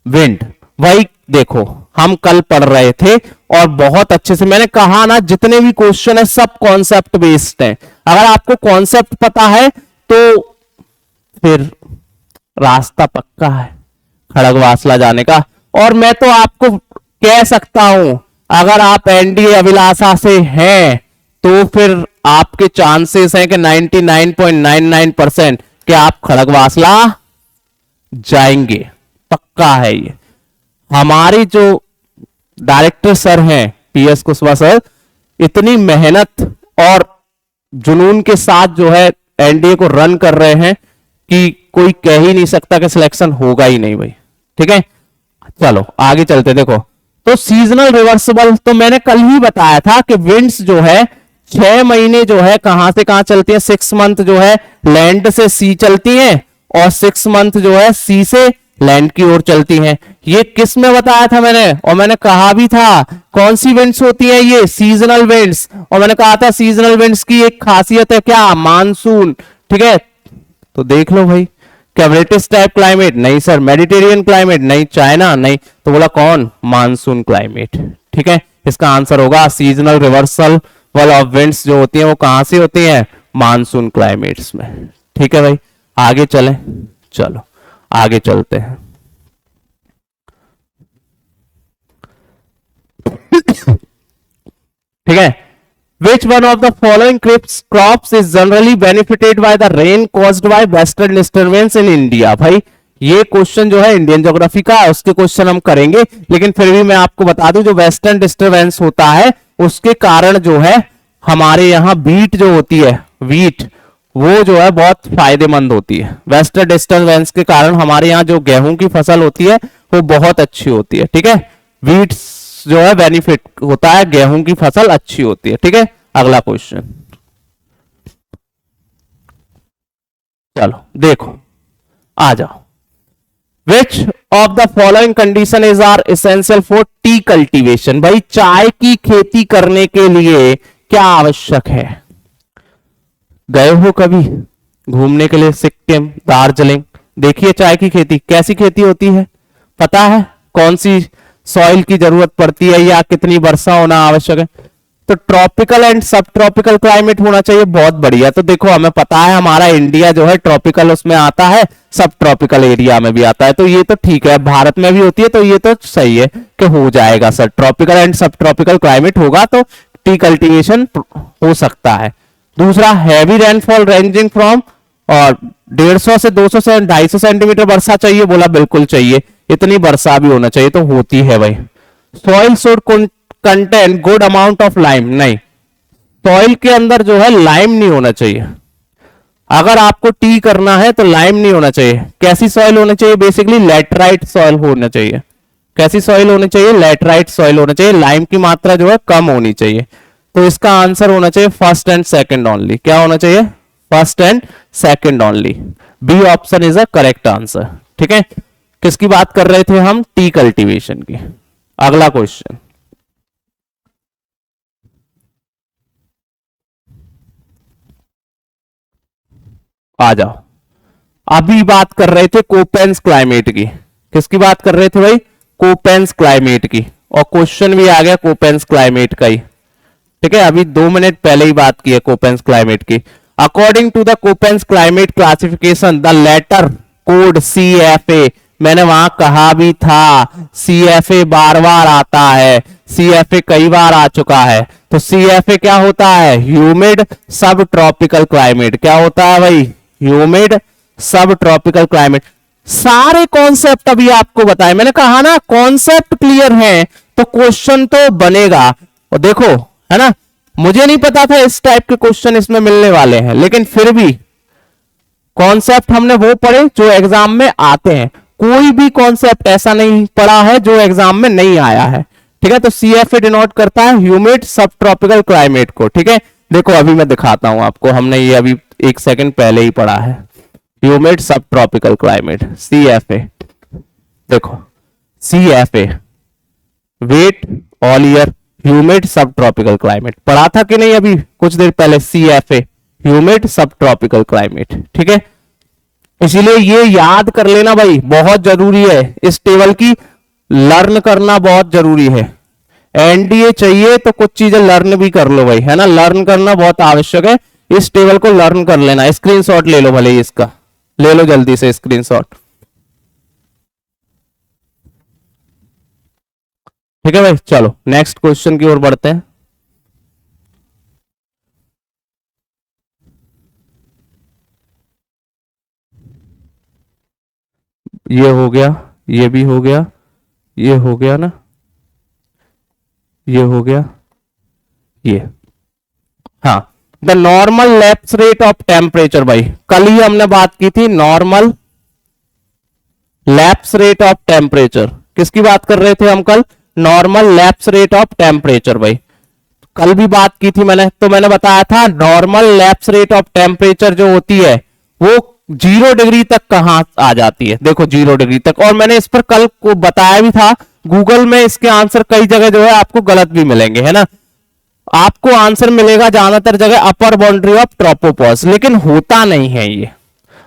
wind. वही देखो, हम कल पढ़ रहे थे और बहुत अच्छे से मैंने कहा ना, जितने भी क्वेश्चन है सब कॉन्सेप्ट बेस्ड है। अगर आपको कॉन्सेप्ट पता है तो फिर रास्ता पक्का है खड़गवासला जाने का। और मैं तो आपको कह सकता हूं, अगर आप एनडीए अभिलाषा से हैं तो फिर आपके चांसेस हैं कि 99.99% कि आप खड़गवासला जाएंगे, पक्का है ये। हमारे जो डायरेक्टर सर हैं पीएस कुशवाहा सर, इतनी मेहनत और जुनून के साथ जो है एनडीए को रन कर रहे हैं कि कोई कह ही नहीं सकता कि सिलेक्शन होगा ही नहीं भाई। ठीक है, चलो आगे चलते। देखो, तो सीजनल रिवर्सिबल तो मैंने कल ही बताया था कि विंड्स जो है 6 महीने जो है कहां से कहां चलती है। 6 मंथ जो है लैंड से सी चलती हैं, और 6 मंथ जो है सी से लैंड की ओर चलती हैं। ये किस में बताया था मैंने, और मैंने कहा भी था कौन सी विंड्स होती है ये, सीजनल विंड्स। और मैंने कहा था सीजनल विंड्स की एक खासियत है क्या, मानसून। ठीक है, तो देख लो भाई, क्या ब्रिटिश टाइप क्लाइमेट? नहीं सर। Mediterranean climate? नहीं। चाइना? नहीं। तो बोला कौन, मानसून क्लाइमेट। ठीक है, इसका आंसर होगा सीजनल रिवर्सल ऑफ विंड्स जो होती हैं वो कहां से होती हैं, मानसून क्लाइमेट्स में। ठीक है भाई, आगे चलें। चलो आगे चलते हैं। ठीक है, Which one of the following crops is generally benefited by the rain caused by western disturbance in India? भाई ये क्वेश्चन जो है इंडियन ज्योग्राफी का है, उसके क्वेश्चन हम करेंगे, लेकिन फिर भी मैं आपको बता दूं जो वेस्टर्न डिस्टर्बेंस होता है उसके कारण जो है हमारे यहाँ बीट जो होती है, वीट, वो जो है बहुत फायदेमंद होती है। वेस्टर्न डिस्टर्बेंस के कारण हमारे यहाँ जो गेहूं की फसल होती है वो बहुत अच्छी होती है। ठीक है, वीट जो है बेनिफिट होता है, गेहूं की फसल अच्छी होती है। ठीक है, अगला क्वेश्चन चलो देखो, आ जाओ। Which of the following condition is are essential for tea cultivation? भाई चाय की खेती करने के लिए क्या आवश्यक है? गए हो कभी घूमने के लिए सिक्किम, दार्जिलिंग? देखिए चाय की खेती कैसी खेती होती है, पता है कौन सी सॉइल की जरूरत पड़ती है या कितनी वर्षा होना आवश्यक है? तो ट्रॉपिकल एंड सब ट्रॉपिकल क्लाइमेट होना चाहिए। बहुत बढ़िया। तो देखो हमें पता है हमारा इंडिया जो है ट्रॉपिकल उसमें आता है, सब ट्रॉपिकल एरिया में भी आता है, तो ये तो ठीक है, भारत में भी होती है, तो ये तो सही है कि हो जाएगा सर, ट्रॉपिकल एंड सब ट्रॉपिकल क्लाइमेट होगा तो टी कल्टीवेशन हो सकता है। दूसरा, हैवी रेनफॉल रेंजिंग फ्रॉम, और 150 से 200 से 250 सेंटीमीटर वर्षा चाहिए, बोला बिल्कुल चाहिए, इतनी वर्षा भी होना चाहिए, तो होती है भाई। Soil should contain good amount of lime, नहीं, सॉइल के अंदर जो है लाइम नहीं होना चाहिए। अगर आपको टी करना है तो लाइम नहीं होना चाहिए। कैसी सॉइल होना चाहिए? बेसिकली लैटराइट सॉइल होना चाहिए। कैसी सॉइल होनी चाहिए? लैटराइट सॉइल होना चाहिए। लाइम की मात्रा जो है कम होनी चाहिए। तो इसका आंसर होना चाहिए फर्स्ट एंड सेकंड ओनली। क्या होना चाहिए? First and second only. B option is a correct answer. ठीक है, किसकी बात कर रहे थे हम? टी कल्टीवेशन की। अगला क्वेश्चन, आ जाओ। अभी बात कर रहे थे कोपेंस क्लाइमेट की। किसकी बात कर रहे थे भाई? कोपेंस क्लाइमेट की। और क्वेश्चन भी आ गया कोपेंस क्लाइमेट का ही। ठीक है, अभी 2 मिनट पहले ही बात की है कोपेंस क्लाइमेट की। According to the Koppen's climate classification the letter code CFA, मैंने वहां कहा भी था CFA बार बार आता है, CFA कई बार आ चुका है। तो CFA क्या होता है? Humid sub tropical climate. क्या होता है भाई? Humid sub tropical climate. सारे कॉन्सेप्ट अभी आपको बताए, मैंने कहा ना कॉन्सेप्ट क्लियर है तो क्वेश्चन तो बनेगा। और देखो है ना, मुझे नहीं पता था इस टाइप के क्वेश्चन इसमें मिलने वाले हैं, लेकिन फिर भी कॉन्सेप्ट हमने वो पढ़े जो एग्जाम में आते हैं। कोई भी कॉन्सेप्ट ऐसा नहीं पढ़ा है जो एग्जाम में नहीं आया है। ठीक है, तो CFA डिनोट करता है ह्यूमिड सब ट्रॉपिकल क्लाइमेट को। ठीक है, देखो अभी मैं दिखाता हूं आपको, हमने ये अभी 1 सेकंड पहले ही पढ़ा है, humid sub tropical climate CFA। देखो CFA wet all year humid sub tropical climate, पढ़ा था कि नहीं अभी कुछ देर पहले? CFA humid sub tropical climate. ठीक है, इसीलिए ये याद कर लेना भाई, बहुत जरूरी है। इस टेबल की लर्न करना बहुत जरूरी है। NDA चाहिए तो कुछ चीजें लर्न भी कर लो भाई, है ना, लर्न करना बहुत आवश्यक है। इस टेबल को लर्न कर लेना। स्क्रीनशॉट ले लो भले ही, इसका ले लो जल्दी से स्क्रीनशॉट। ठीक है भाई, चलो नेक्स्ट क्वेश्चन की ओर बढ़ते हैं। ये हो गया, ये भी हो गया, ये हो गया ना, ये हो गया, ये। हाँ, the normal lapse rate of temperature, भाई कल ही हमने बात की थी normal lapse rate of temperature. किसकी बात कर रहे थे हम कल? Normal lapse rate of temperature. भाई कल भी बात की थी मैंने, तो मैंने बताया था normal lapse rate of temperature जो होती है वो 0 डिग्री तक कहां आ जाती है? देखो 0 डिग्री तक। और मैंने इस पर कल को बताया भी था, गूगल में इसके आंसर कई जगह जो है आपको गलत भी मिलेंगे, है ना। आपको आंसर मिलेगा ज्यादातर जगह अपर बाउंड्री ऑफ ट्रोपोपॉज, लेकिन होता नहीं है ये।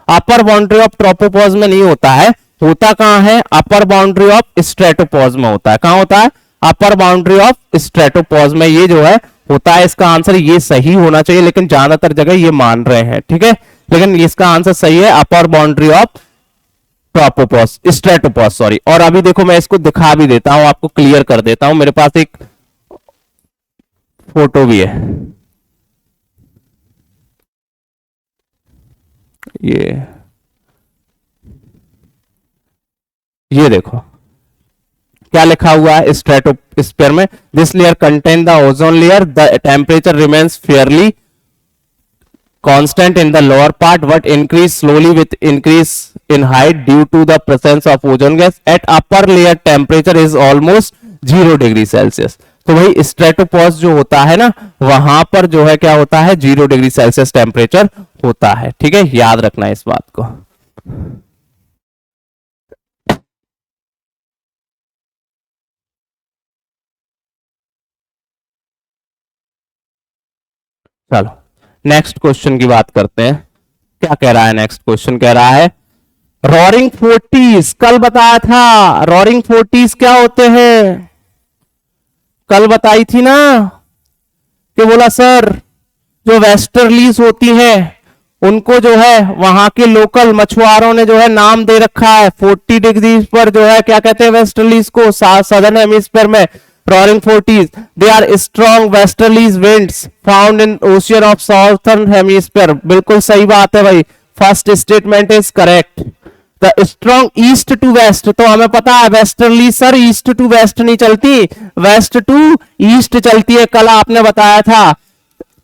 अपर बाउंड्री ऑफ ट्रोपोपॉज में नहीं होता है। होता कहां है? अपर बाउंड्री ऑफ स्ट्रेटोपॉज में होता है। कहां होता है? अपर बाउंड्री ऑफ स्ट्रेटोपॉज में ये जो है होता है। इसका आंसर ये सही होना चाहिए, लेकिन ज्यादातर जगह ये मान रहे हैं। ठीक है, लेकिन इसका आंसर सही है अपर boundary of tropopause, stratopause sorry. और अभी देखो मैं इसको दिखा भी देता हूं, आपको क्लियर कर देता हूं। मेरे पास एक फोटो भी है, ये देखो क्या लिखा हुआ है स्ट्रेटोस्फीयर में, this layer contain the ozone layer, the temperature remains Fairlie constant in the lower part but increase slowly with increase in height due to the presence of ozone gas. At upper layer temperature is almost 0 degree Celsius. तो भाई stratopause जो होता है ना, वहां पर जो है क्या होता है 0 डिग्री सेल्सियस टेम्परेचर होता है। ठीक है, याद रखना है इस बात को। चलो नेक्स्ट क्वेश्चन की बात करते हैं। क्या कह रहा है नेक्स्ट क्वेश्चन? कह रहा है रोरिंग फोर्टीज, कल बताया था रोरिंग फोर्टीज क्या होते हैं, कल बताई थी ना कि बोला सर जो वेस्टर्लीज होती है उनको जो है वहां के लोकल मछुआरों ने जो है नाम दे रखा है 40 डिग्री पर जो है क्या कहते हैं वेस्टर्लीज को, सदर्न हेमिस्फीयर में roaring 40s, they are strong westerlies winds found in ocean of southern hemisphere। बिल्कुल सही बात है भाई, first statement is correct. The strong east to west, तो हमें पता है westerly sir east to west नहीं चलती, वेस्ट टू ईस्ट चलती है, कल आपने बताया था।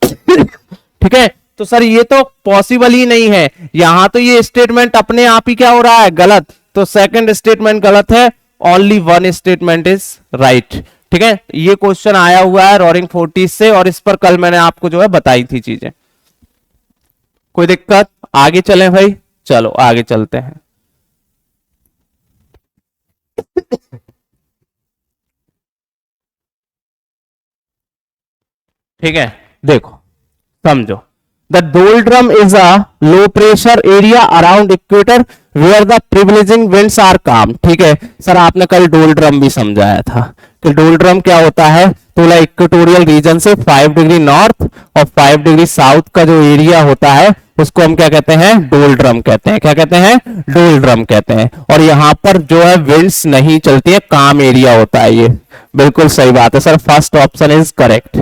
ठीक है, तो सर ये तो पॉसिबल ही नहीं है, यहां तो ये स्टेटमेंट अपने आप ही क्या हो रहा है गलत, तो सेकंड स्टेटमेंट गलत है, only one statement is right. ठीक है, ये क्वेश्चन आया हुआ है रोरिंग 40 से और इस पर कल मैंने आपको जो है बताई थी चीजें। कोई दिक्कत? आगे चलें भाई, चलो आगे चलते हैं। ठीक है, देखो समझो, the doldrum is a low pressure area around equator where the prevailing winds are calm. ठीक है सर, आपने कल डोल्ड्रम भी समझाया था कि डोल्ड्रम क्या होता है, तो इक्वेटोरियल रीजन से 5 डिग्री नॉर्थ और 5 डिग्री साउथ का जो एरिया होता है उसको हम क्या कहते हैं डोल्ड्रम कहते हैं। क्या कहते हैं? डोल्ड्रम कहते हैं। और यहां पर जो है विंड्स नहीं चलती है, काम एरिया होता है ये। बिल्कुल सही बात है sir, first option is correct.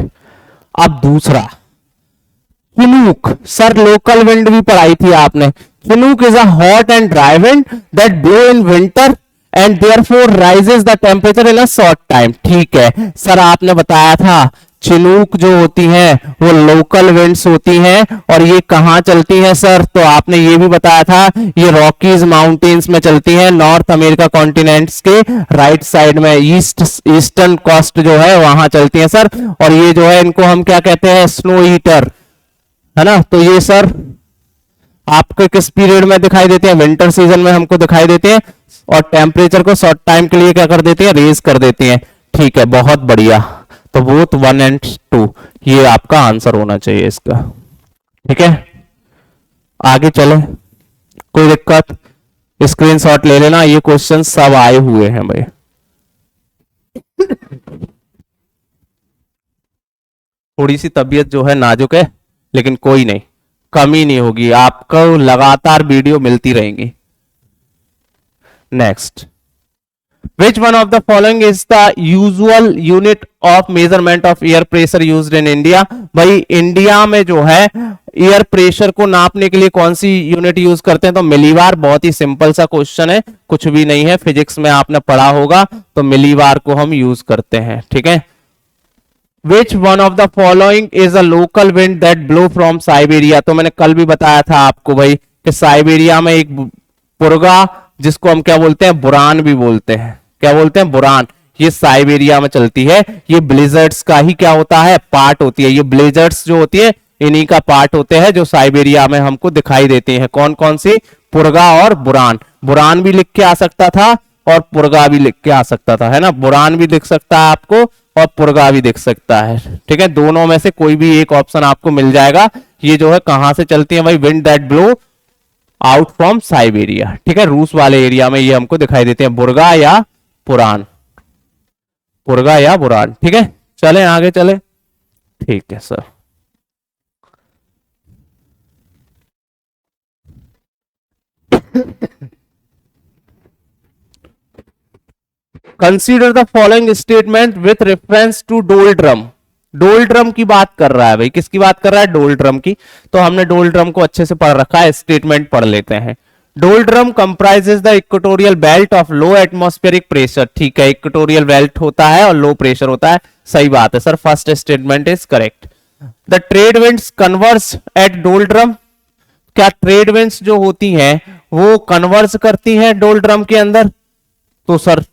अब दूसरा चिनूक, सर लोकल विंड भी पढ़ाई थी आपने। Chinook is a hot and dry wind that blow in winter and therefore rises the temperature in a short time. ठीक है सर, आपने बताया था चिनूक जो होती हैं वो लोकल विंड्स होती हैं और ये कहां चलती हैं सर, तो आपने ये भी बताया था ये रॉकीज माउंटेन्स में चलती हैं, नॉर्थ अमेरिका कॉन्टिनेंट्स के राइट साइड में, ईस्टर्न कोस्ट जो है वहां चलती हैं सर। और ये जो है इनको हम क्या कहते हैं स्नो ईटर, है ना। तो ये सर आपके किस पीरियड में दिखाई देते हैं? विंटर सीजन में हमको दिखाई देते हैं और टेम्परेचर को शॉर्ट टाइम के लिए क्या कर देती है? रेज कर देती हैं। ठीक है, बहुत बढ़िया। तो बोथ 1 और 2 ये आपका आंसर होना चाहिए इसका। ठीक है, आगे चले, कोई दिक्कत? स्क्रीनशॉट ले लेना, ये क्वेश्चन सब आए हुए हैं भाई। थोड़ी सी तबीयत जो है नाजुक है, लेकिन कोई नहीं, कमी नहीं होगी, आपको लगातार वीडियो मिलती रहेंगी। Next, which one of the following is the usual unit of measurement of air pressure used in India? भाई इंडिया में जो है एयर प्रेशर को नापने के लिए कौन सी यूनिट यूज करते हैं? तो मिलीबार। बहुत ही सिंपल सा क्वेश्चन है, कुछ भी नहीं है, फिजिक्स में आपने पढ़ा होगा, तो मिलीबार को हम यूज करते हैं। ठीक है, Which one of the following is a local wind that blow from Siberia? तो मैंने कल भी बताया था आपको भाई कि साइबेरिया में एक पुर्गा, जिसको हम क्या बोलते हैं बुरान भी बोलते हैं, क्या बोलते हैं बुरान, ये साइबेरिया में चलती है। ये ब्लिजर्ड्स का ही क्या होता है पार्ट होती है, ये ब्लिजर्ड्स जो होती है इन्हीं का पार्ट होते हैं जो साइबेरिया में हमको दिखाई देते हैं। कौन कौन सी? पुर्गा और बुरान। बुरान भी लिख के आ सकता था और पुर्गा भी लिख के आ सकता था, है ना। बुरान भी लिख सकता है आपको और पुर्गा भी दिख सकता है। ठीक है, दोनों में से कोई भी एक ऑप्शन आपको मिल जाएगा। ये जो है कहां से चलती है भाई? Wind that blow out from Siberia. ठीक है, रूस वाले एरिया में ये हमको दिखाई देते हैं, बुर्गा या पुरान, पुर्गा या बुरान। ठीक है, चले आगे चले। ठीक है sir, consider the following statement with reference to doldrum। Doldrum की बात कर रहा है भाई, किसकी बात कर रहा है? डोलड्रम की। तो हमने डोलड्रम को अच्छे से पढ़ रखा है, स्टेटमेंट पढ़ लेते हैं। Doldrum comprises the equatorial belt of low atmospheric pressure. ठीक है, इक्वेटोरियल बेल्ट होता है और लो प्रेशर होता है, सही बात है sir, first statement is correct. The trade winds converse at doldrum. क्या ट्रेड विंड्स जो होती हैं वो कन्वर्स करती हैं डोलड्रम के अंदर? तो सर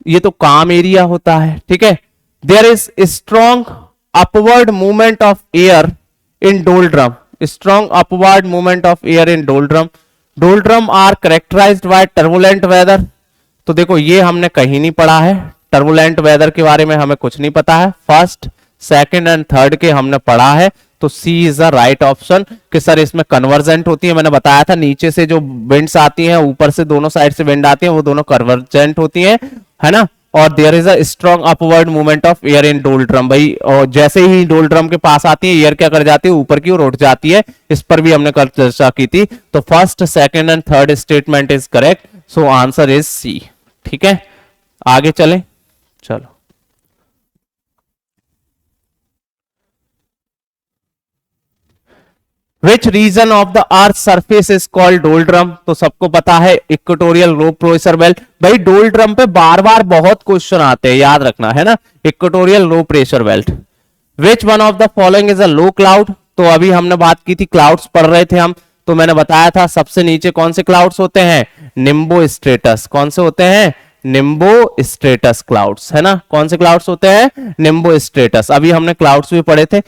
ये तो काम एरिया होता है, ठीक है। There is strong upward movement of air in doldrum, strong upward movement of air in doldrum. Doldrum are characterized by turbulent weather. तो देखो ये हमने कहीं नहीं पढ़ा है, टर्बुलेंट वेदर के बारे में हमें कुछ नहीं पता है। फर्स्ट सेकंड एंड थर्ड के हमने पढ़ा है, तो सी इज द राइट ऑप्शन कि सर इसमें कन्वर्जेंट होती है। मैंने बताया था नीचे से जो विंड्स आती हैं, ऊपर से दोनों साइड से विंड आती है, वो दोनों कन्वर्जेंट होती हैं, है ना। और there is a strong upward movement of air in doldrum भाई, और जैसे ही डोलड्रम के पास आती है एयर क्या कर जाती है? ऊपर की ओर उठ जाती है। इस पर भी हमने कल चर्चा की थी। तो first second and third statement is correct, so answer is C. ठीक है, आगे चलें, चलो। Which region of the earth surface is called doldrum? तो सबको पता है इक्वेटोरियल लो प्रेशर बेल्ट। भाई डोलड्रम पे बार बार बहुत क्वेश्चन आते हैं, याद रखना है ना, equatorial low pressure belt. Which one of the following is a low cloud? तो अभी हमने बात की थी, क्लाउड्स पढ़ रहे थे हम, तो मैंने बताया था सबसे नीचे कौन से क्लाउड्स होते हैं? निम्बो स्ट्रेटस। कौन से होते हैं? निम्बो स्ट्रेटस क्लाउड्स, है ना। कौन से क्लाउड्स होते हैं? निम्बो स्ट्रेटस। अभी हमने क्लाउड्स भी पढ़े थे।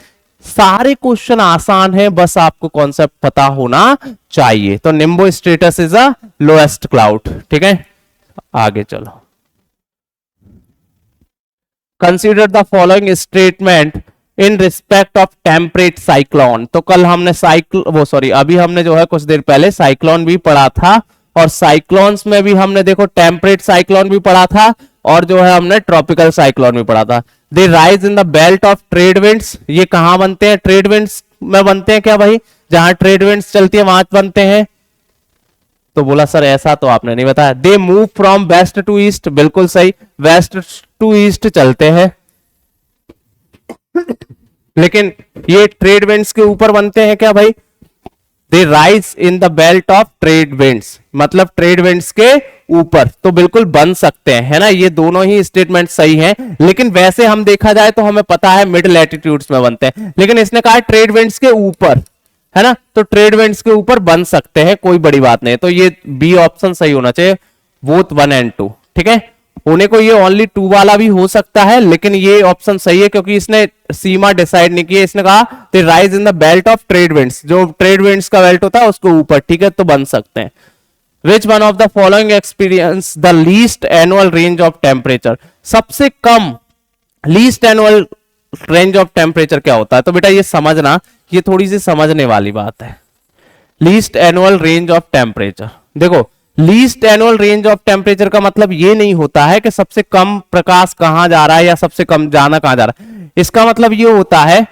सारे क्वेश्चन आसान है, बस आपको कॉन्सेप्ट पता होना चाहिए। तो Nimbo स्ट्रेटस is a lowest cloud. ठीक है, आगे चलो। Consider the following statement in respect of temperate cyclone. तो कल हमने अभी हमने जो है कुछ देर पहले साइक्लोन भी पढ़ा था, और साइक्लोन्स में भी हमने देखो टेम्परेट साइक्लोन भी पढ़ा था, और जो है हमने ट्रॉपिकल साइक्लोन भी पढ़ा था। They rise in the belt of trade winds. ये कहां बनते हैं? ट्रेड विंड्स में बनते हैं क्या भाई? जहां ट्रेड विंड्स चलती है वहां बनते हैं। तो बोला सर ऐसा तो आपने नहीं बताया। They move from west to east, बिल्कुल सही, वेस्ट टू ईस्ट चलते हैं। लेकिन ये ट्रेड विंड्स के ऊपर बनते हैं क्या भाई? They rise in the belt of trade winds, मतलब ट्रेड विंड्स के ऊपर, तो बिल्कुल बन सकते हैं, है ना। ये दोनों ही स्टेटमेंट सही हैं, लेकिन वैसे हम देखा जाए तो हमें पता है मिड लैटिट्यूड्स में बनते हैं, लेकिन इसने कहा ट्रेड विंड्स के ऊपर, है ना। तो ट्रेड विंड्स के ऊपर बन सकते हैं, कोई बड़ी बात नहीं। तो ये बी ऑप्शन सही होना चाहिए, बोथ 1 and 2। ठीक है, होने को ये ओनली 2 वाला भी हो सकता है, लेकिन ये ऑप्शन सही है क्योंकि इसने सीमा डिसाइड नहीं की है। इसने कहा they rise in the belt of trade winds, जो ट्रेड विंड्स का बेल्ट होता है उसके ऊपर, ठीक है, तो बन सकते हैं। Which one of the following experience the least annual range of temperature? सबसे कम least annual range of temperature क्या होता है? तो बेटा ये समझना, ये थोड़ी सी समझने वाली बात है। Least annual range of temperature, देखो least annual range of temperature का मतलब ये नहीं होता है कि सबसे कम प्रकाश कहां जा रहा है या सबसे कम जाना कहां जा रहा है। इसका मतलब ये होता है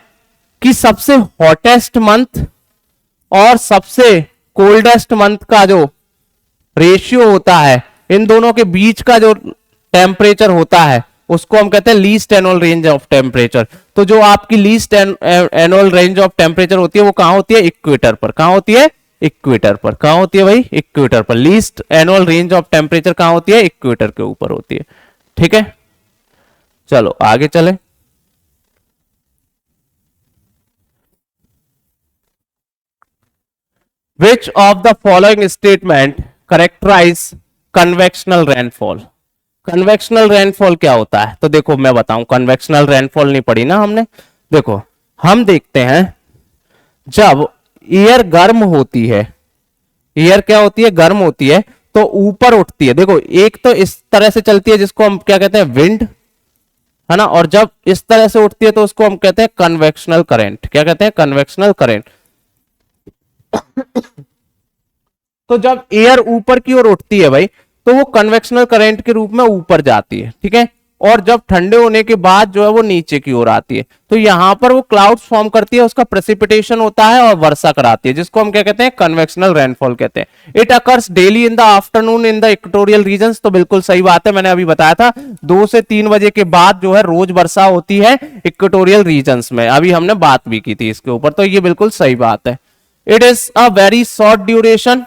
कि सबसे हॉटेस्ट मंथ और सबसे कोल्डेस्ट मंथ का जो रेशियो होता है, इन दोनों के बीच का जो टेम्परेचर होता है, उसको हम कहते हैं least annual range of temperature. तो जो आपकी least annual range of temperature होती है वो कहां होती है? इक्वेटर पर। कहां होती है? इक्वेटर पर। कहां होती है भाई? इक्वेटर पर। Least annual range of temperature कहां होती है? इक्वेटर के ऊपर होती है। ठीक है, चलो आगे चले। Which of the following statement characterize convectional rainfall? Convectional rainfall क्या होता है? तो देखो मैं बताऊं, कन्वेक्शनल रेनफॉल नहीं पढ़ी ना हमने। देखो हम देखते हैं, जब एयर गर्म होती है, एयर क्या होती है? गर्म होती है, तो ऊपर उठती है। देखो एक तो इस तरह से चलती है जिसको हम क्या कहते हैं? विंड, है ना। और जब इस तरह से उठती है तो उसको हम कहते हैं कन्वेक्शनल करंट। क्या कहते हैं? Convectional current. तो जब एयर ऊपर की ओर उठती है भाई, तो वो कन्वेक्शनल करंट के रूप में ऊपर जाती है। ठीक है, और जब ठंडे होने के बाद जो है वो नीचे की ओर आती है। तो यहां पर वो क्लाउड्स फॉर्म करती है, उसका प्रेसिपिटेशन होता है और वर्षा कराती है, जिसको हम क्या कहते हैं, कन्वेक्शनल रेनफॉल कहते हैं। It occurs daily in the afternoon in the equatorial regions. तो बिल्कुल सही बात है, मैंने अभी बताया था 2 से 3 बजे के बाद जो है रोज वर्षा होती है इक्वेटोरियल रीजन्स में, अभी हमने बात भी की थी इसके ऊपर, तो ये बिल्कुल सही बात है। It is a very short duration,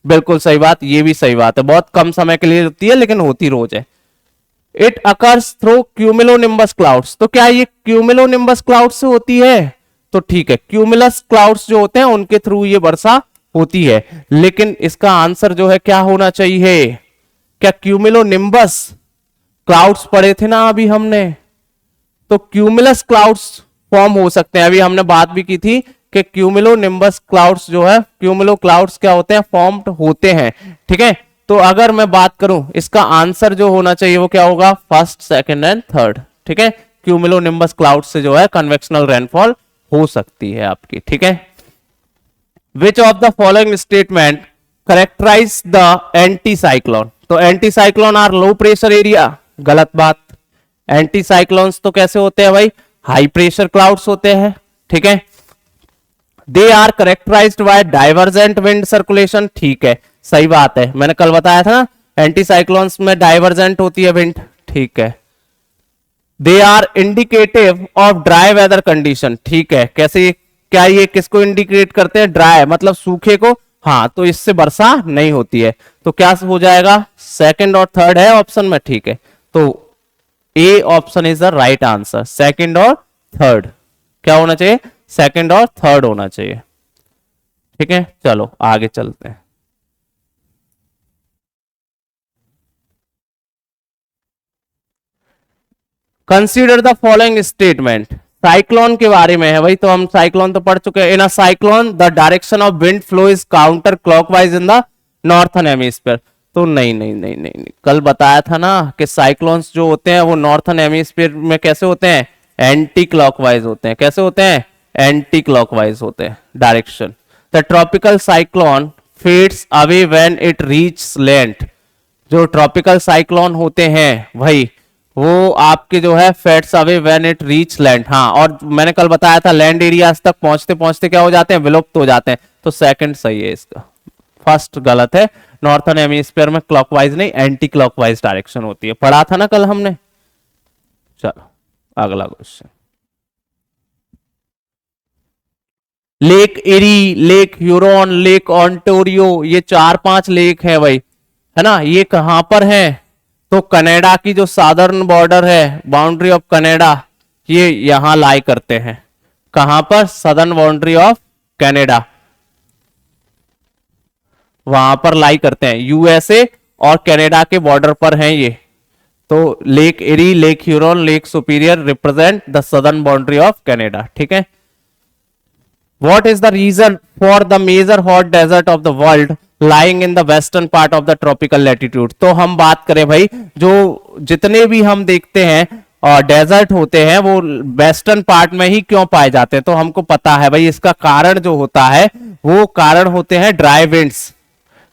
बिल्कुल सही बात, ये भी सही बात है, बहुत कम समय के लिए होती है लेकिन होती रोज है। It occurs through cumulonimbus clouds. तो क्या ये क्यूमुलोनिम्बस क्लाउड से होती है? तो ठीक है, क्यूमुलस क्लाउड्स जो होते हैं उनके थ्रू ये वर्षा होती है, लेकिन इसका आंसर जो है क्या होना चाहिए? क्या क्यूमुलोनिम्बस क्लाउड्स पढ़े थे ना अभी हमने, तो क्यूमुलस क्लाउड्स फॉर्म हो सकते हैं। अभी हमने बात भी की थी कि क्यूमुलोनिम्बस क्लाउड्स जो है, क्यूमुलो क्लाउड्स क्या होते हैं, फॉर्म्ड होते हैं, ठीक है। तो अगर मैं बात करूं, इसका आंसर जो होना चाहिए वो क्या होगा? फर्स्ट, सेकंड एंड थर्ड, ठीक है। क्यूमुलोनिम्बस क्लाउड से जो है कन्वेक्शनल रेनफॉल हो सकती है आपकी, ठीक है। Which of the following statement characterise the anti cyclone? तो anti cyclone are low pressure area, गलत बात। एंटी साइक्लोन्स तो कैसे होते हैं भाई? हाई प्रेशर क्लाउड्स होते हैं, ठीक है। They are characterized by divergent wind circulation, ठीक है, सही बात है, मैंने कल बताया था ना, एंटी साइक्लोन्स में डाइवर्जेंट होती है विंड, ठीक है। They are indicative of dry weather condition, ठीक है। कैसे, क्या ये किसको इंडिकेट करते हैं? ड्राई मतलब सूखे को, हाँ, तो इससे वर्षा नहीं होती है। तो क्या हो जाएगा? सेकंड और थर्ड है ऑप्शन में, ठीक है। तो A option is the right answer, second और थर्ड। क्या होना चाहिए? सेकंड और थर्ड होना चाहिए, ठीक है। चलो आगे चलते हैं। Consider the following statement, cyclone के बारे में है भाई, तो हम साइक्लोन तो पढ़ चुके हैं। In a cyclone the direction of wind flow is counter clockwise in the northern hemisphere. तो नहीं नहीं नहीं नहीं नहीं, कल बताया था ना कि साइक्लोन्स जो होते हैं वो नॉर्थन हेमिस्फीयर में कैसे होते हैं? एंटी क्लॉकवाइज होते हैं। कैसे होते हैं? एंटी क्लॉकवाइज होते हैं direction. The tropical cyclone fades away when it reach land. जो ट्रॉपिकल साइक्लोन होते हैं भाई, वो आपके जो है fades away when it reach land. हाँ, और मैंने कल बताया था लैंड एरियाज तक पहुंचते पहुंचते क्या हो जाते हैं? विलुप्त हो जाते हैं। तो सेकंड सही है इसका, फर्स्ट गलत है। नॉर्थन हेमिस्फीयर में क्लॉकवाइज नहीं, एंटी क्लॉकवाइज डायरेक्शन होती है, पढ़ा था ना कल हमने। चलो अगला question. Lake Erie, lake Huron, lake Ontario, ये 4-5 लेक है भाई, है ना। ये कहां पर है? तो कनाडा की जो सादर्न बॉर्डर है, बाउंड्री ऑफ कनाडा, ये यहां लाई करते हैं। कहां पर? सदर्न बाउंड्री ऑफ कनाडा, वहां पर लाई करते हैं, यूएसए और कनाडा के बॉर्डर पर हैं ये। तो lake Erie, lake Huron, lake Superior represent the southern boundary of Canada, ठीक है। What is the reason for the major hot desert of the world lying in the western part of the tropical latitude? तो हम बात करें भाई, जो जितने भी हम देखते हैं और डेजर्ट होते हैं वो वेस्टर्न पार्ट में ही क्यों पाए जाते हैं? तो हमको पता है भाई, इसका कारण जो होता है वो कारण होते हैं ड्राई विंड्स।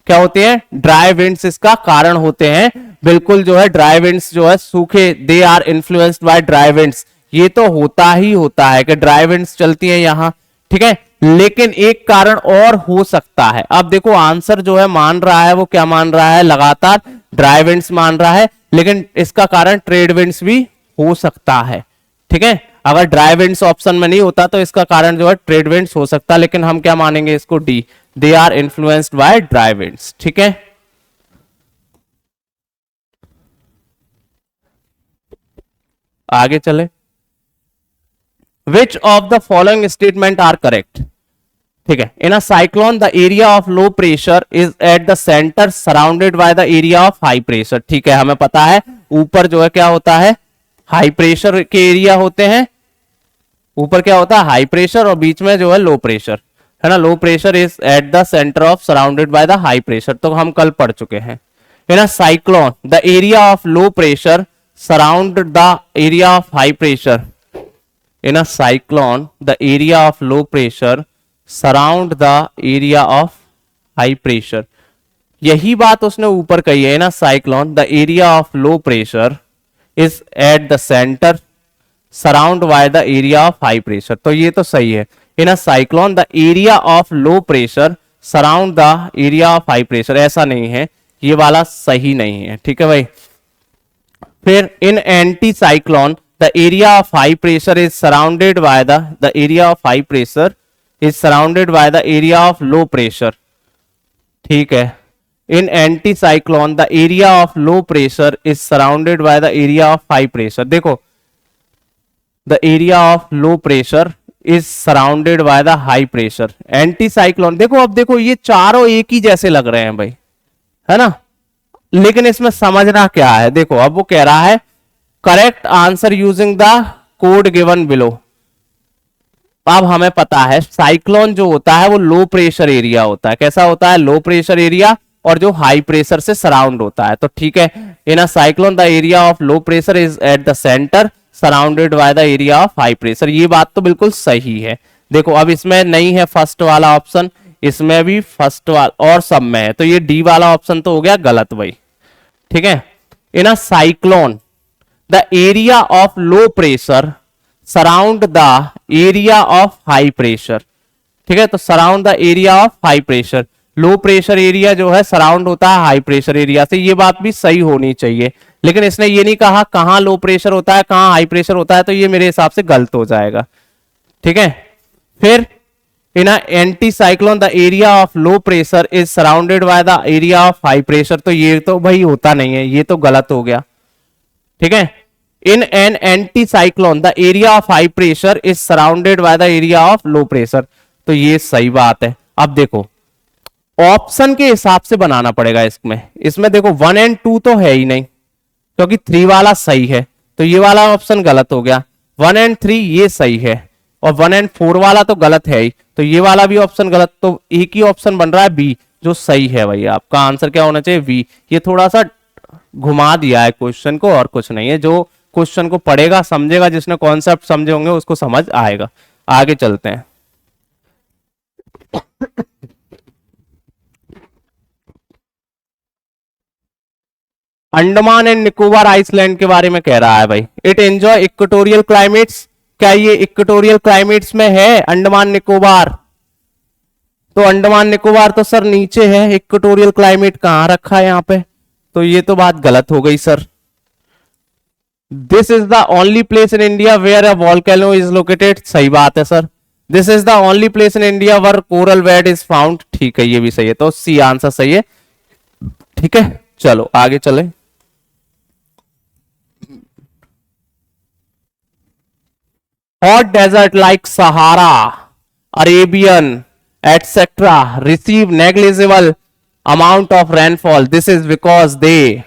क्या होते हैं? ड्राई विंड्स इसका कारण होते हैं। बिल्कुल जो है ड्राई विंड्स जो है सूखे, they are influenced by dry winds. ये तो होता ही होता है कि ड्राई विंड्स चलती है यहाँ, ठीक है। लेकिन एक कारण और हो सकता है। अब देखो आंसर जो है मान रहा है, वो क्या मान रहा है? लगातार ड्राई विंड्स मान रहा है, लेकिन इसका कारण ट्रेड विंड्स भी हो सकता है, ठीक है। अगर ड्राई विंड्स ऑप्शन में नहीं होता तो इसका कारण जो है ट्रेड विंड्स हो सकता है, लेकिन हम क्या मानेंगे इसको? D, they are influenced by dry winds, ठीक है। आगे चले। Which of the following statement are correct? ठीक है। In a cyclone the area of low pressure is at the centre surrounded by the area of high pressure, ठीक है। हमें पता है ऊपर जो है क्या होता है? हाई प्रेशर के एरिया होते हैं, ऊपर क्या होता है? हाई प्रेशर, और बीच में जो है लो प्रेशर, है ना। Low pressure is at the centre of surrounded by the high pressure, तो हम कल पढ़ चुके हैं। In a cyclone the area of low pressure surround the area of high pressure. In a cyclone, the area of low pressure surround the area of high pressure. यही बात उसने ऊपर कही है ना, cyclone the area of low pressure is at the centre surround by the area of high pressure. तो ये तो सही है। In a cyclone the area of low pressure surround the area of high pressure, ऐसा नहीं है, ये वाला सही नहीं है। ठीक है भाई। फिर in anti cyclone the area of high pressure is surrounded by the area of high pressure is surrounded by the area of low pressure. ठीक है। In anti cyclone the area of low pressure is surrounded by the area of high pressure. देखो the area of low pressure is surrounded by the high pressure. Anti cyclone देखो, अब देखो ये चारों एक ही जैसे लग रहे हैं भाई, है ना, लेकिन इसमें समझना क्या है। देखो अब वो कह रहा है correct answer using the code given below. अब हमें पता है साइक्लोन जो होता है वो लो प्रेशर एरिया होता है। कैसा होता है? लो प्रेशर एरिया, और जो हाई प्रेशर से सराउंड होता है। तो ठीक है, in a cyclone the area of low pressure is at the centre surrounded by the area of high pressure. ये बात तो बिल्कुल सही है। देखो अब इसमें नहीं है फर्स्ट वाला ऑप्शन, इसमें भी फर्स्ट वाला और सब में है, तो ये डी वाला ऑप्शन तो हो गया गलत भाई। ठीक है। In a cyclone the area of low pressure surround the area of high pressure. ठीक है, तो surround the area of high pressure, low pressure area जो है सराउंड होता है हाई प्रेशर एरिया से। ये बात भी सही होनी चाहिए, लेकिन इसने ये नहीं कहा कहां लो प्रेशर होता है कहां हाई प्रेशर होता है, तो ये मेरे हिसाब से गलत हो जाएगा। ठीक है। फिर in anti cyclone the area of low pressure is surrounded by the area of high pressure, तो ये तो भाई होता नहीं है, ये तो गलत हो गया। ठीक है। In an anti cyclone the area of high pressure is surrounded by the area of low pressure, तो ये सही बात है। अब देखो ऑप्शन के हिसाब से बनाना पड़ेगा इसमें। इसमें देखो 1 और 2 तो है ही नहीं, क्योंकि 3 वाला सही है, तो ये वाला ऑप्शन गलत हो गया। 1 और 3 ये सही है, और 1 और 4 वाला तो गलत है ही, तो ये वाला भी ऑप्शन गलत। तो एक ही ऑप्शन बन रहा है बी जो सही है भाई। आपका आंसर क्या होना चाहिए? बी। ये थोड़ा सा घुमा दिया है क्वेश्चन को, और कुछ नहीं है। जो क्वेश्चन को पढ़ेगा समझेगा, जिसने कॉन्सेप्ट समझे होंगे उसको समझ आएगा। आगे चलते हैं। अंडमान एंड निकोबार आइसलैंड के बारे में कह रहा है भाई। It enjoy equatorial climates. क्या ये इक्वेटोरियल क्लाइमेट्स में है अंडमान निकोबार? तो अंडमान निकोबार तो सर नीचे है, इक्वेटोरियल क्लाइमेट कहां रखा है यहाँ पे? तो ये तो बात गलत हो गई sir. This is the only place in India where a volcano is located. सही बात है sir. This is the only place in India where coral bed is found. ठीक है, ये भी सही है, तो सी आंसर सही है। ठीक है, चलो आगे चले। Hot desert like Sahara, Arabian etcetera receive negligible amount of rainfall. This is because they,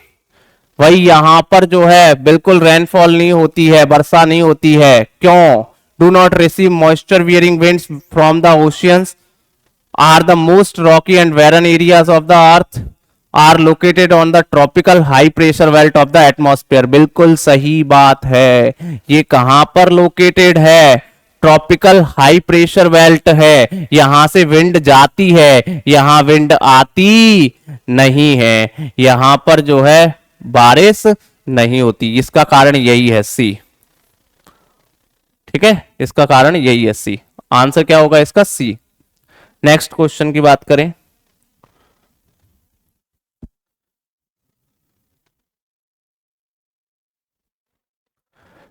वही यहां पर जो है बिल्कुल रेनफॉल नहीं होती है, वर्षा नहीं होती है। क्यों? Do not receive moisture bearing winds from the oceans, are the most rocky and barren areas of the earth, are located on the tropical high pressure belt of the atmosphere. बिल्कुल सही बात है। ये कहां पर लोकेटेड है? Tropical high pressure belt है। यहां से विंड जाती है, यहां विंड आती नहीं है, यहां पर जो है बारिश नहीं होती। इसका कारण यही है सी। ठीक है, इसका कारण यही है सी। आंसर क्या होगा इसका? सी। नेक्स्ट क्वेश्चन की बात करें।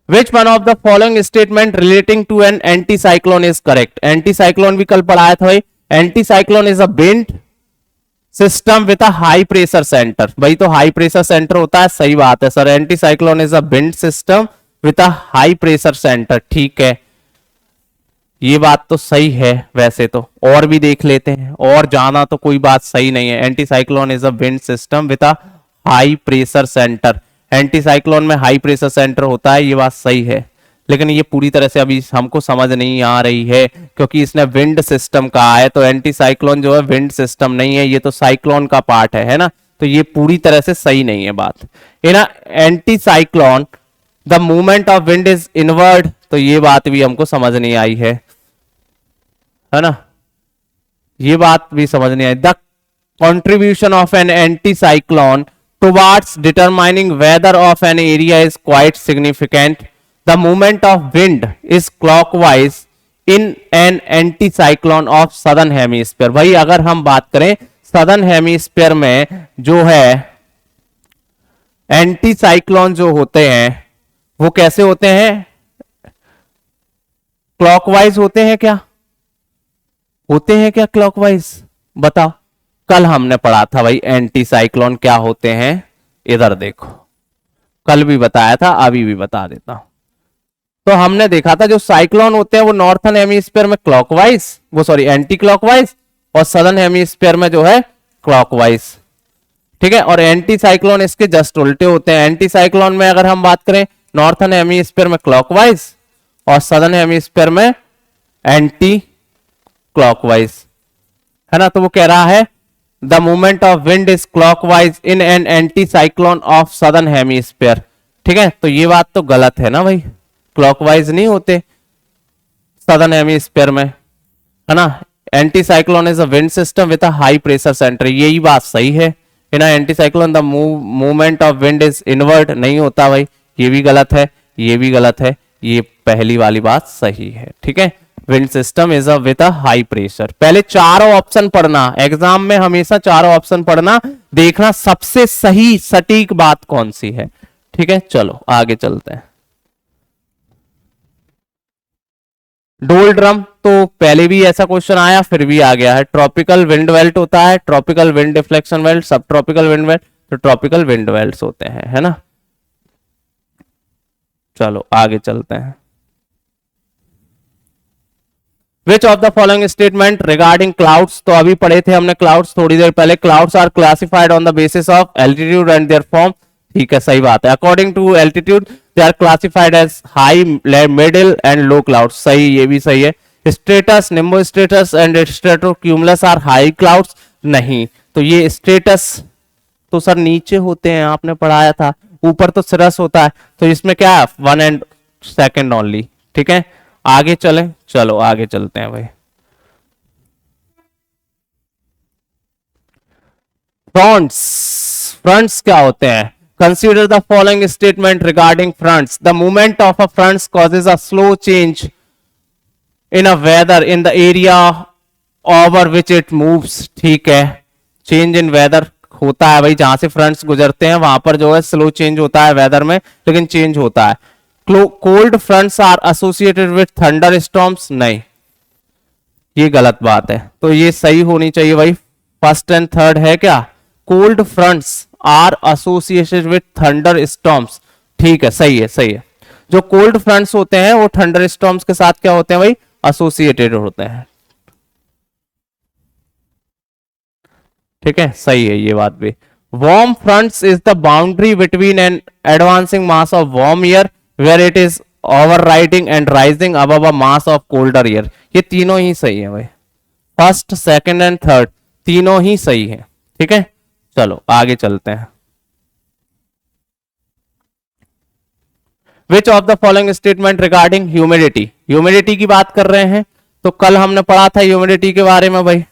Which one of the following statement relating to an anticyclone is correct? Anticyclone भी कल पढ़ाया था भाई। Anticyclone is a wind system with a high pressure center। भाई तो हाई प्रेशर सेंटर होता है, सही बात है sir. Anticyclone is a wind system with a high pressure centre. ठीक है, ये बात तो सही है। वैसे तो और भी देख लेते हैं, और जाना तो कोई बात सही नहीं है। Anticyclone is a wind system with a high pressure centre. Anticyclone में हाई प्रेशर सेंटर होता है, ये बात सही है, लेकिन ये पूरी तरह से अभी हमको समझ नहीं आ रही है, क्योंकि इसने विंड सिस्टम कहा है। तो एंटीसाइक्लोन जो है विंड सिस्टम नहीं है, ये तो साइक्लोन का पार्ट है ना। तो ये पूरी तरह से सही नहीं है बात। In anticyclone the movement of wind is inward, तो ये बात भी हमको समझ नहीं आई है ना, ये बात भी समझ नहीं आई। The contribution of an anticyclone towards determining whether of an area is quite significant. The movement of wind is clockwise in an anticyclone of southern hemisphere. भाई अगर हम बात करें southern hemisphere में जो है एंटीसाइक्लोन जो होते हैं वो कैसे होते हैं? क्लॉकवाइज होते हैं क्या? होते हैं क्या क्लॉकवाइज? बताओ। कल हमने पढ़ा था भाई एंटीसाइक्लोन क्या होते हैं, इधर देखो, कल भी बताया था, अभी भी बता देता हूं। तो हमने देखा था जो साइक्लोन होते हैं वो नॉर्थन हेमिस्फीयर में क्लॉकवाइज, वो सॉरी एंटी क्लॉकवाइज, और सदर्न हेमिस्फीयर में जो है क्लॉकवाइज। ठीक है, और एंटी साइक्लोन इसके जस्ट उल्टे होते हैं। एंटी साइक्लोन में अगर हम बात करें नॉर्थन हेमिस्फीयर में क्लॉकवाइज और सदर्न हेमिस्फीयर में एंटी क्लॉकवाइज, है ना। तो वो कह रहा है the movement of wind is clockwise in an anti cyclone of southern hemisphere. ठीक है, तो ये बात तो गलत है ना भाई, क्लॉकवाइज नहीं होते सदर्न हेमिस्फीयर में, है ना। Anti cyclone is a wind system with a high pressure centre, यही बात सही है। In anti cyclone the movement of wind is inward, नहीं होता भाई, ये भी गलत है, ये भी गलत है, ये पहली वाली बात सही है। ठीक है, wind system is a with a high pressure. पहले चारों ऑप्शन पढ़ना, एग्जाम में हमेशा चारों ऑप्शन पढ़ना, देखना सबसे सही सटीक बात कौन सी है। ठीक है, चलो आगे चलते हैं। डोल ड्रम तो पहले भी ऐसा क्वेश्चन आया, फिर भी आ गया है। ट्रॉपिकल विंड बेल्ट होता है, tropical wind deflection belt, sub tropical wind belt, तो ट्रॉपिकल विंड बेल्ट होते हैं, है ना। चलो आगे चलते हैं। Which of the following statement regarding clouds, तो अभी पढ़े थे हमने क्लाउड्स थोड़ी देर पहले। Clouds are classified on the basis of altitude and their form, ठीक है, सही बात है। According to altitude they are classified as high, middle and low clouds, सही, ये भी सही है। स्ट्रेटस, Nimbo स्ट्रेटस and स्ट्रेटोक्यूमुलस are high clouds, नहीं। तो ये स्ट्रेटस तो सर नीचे होते हैं, आपने पढ़ाया था, ऊपर तो सिरस होता है, तो इसमें क्या है 1 and 2 ओनली। ठीक है, आगे चलें, चलो आगे चलते हैं भाई। फ्रंट्स, फ्रंट्स क्या होते हैं? Consider the following statement regarding fronts. The movement of a fronts causes a slow change in a weather in the area over which it moves. ठीक है, चेंज इन वेदर होता है भाई, जहां से फ्रंट्स गुजरते हैं वहां पर जो है स्लो चेंज होता है वेदर में, लेकिन चेंज होता है। Cold fronts are associated with thunder storms, नहीं, ये गलत बात है, तो ये सही होनी चाहिए भाई। फर्स्ट एंड थर्ड है क्या? Cold fronts are associated with thunder storms, ठीक है, सही है, सही है। जो कोल्ड फ्रंट्स होते हैं वो थंडर स्टॉर्म्स के साथ क्या होते हैं भाई? एसोसिएटेड होते हैं। ठीक है, सही है ये बात भी। Warm fronts is the boundary between an advancing mass of warm air where it is overriding and rising above a mass of colder air, ये तीनों ही सही है भाई। फर्स्ट, सेकंड एंड थर्ड तीनों ही सही है। ठीक है, चलो आगे चलते हैं। Which of the following statement regarding humidity, humidity की बात कर रहे हैं, तो कल हमने पढ़ा था ह्यूमिडिटी के बारे में भाई।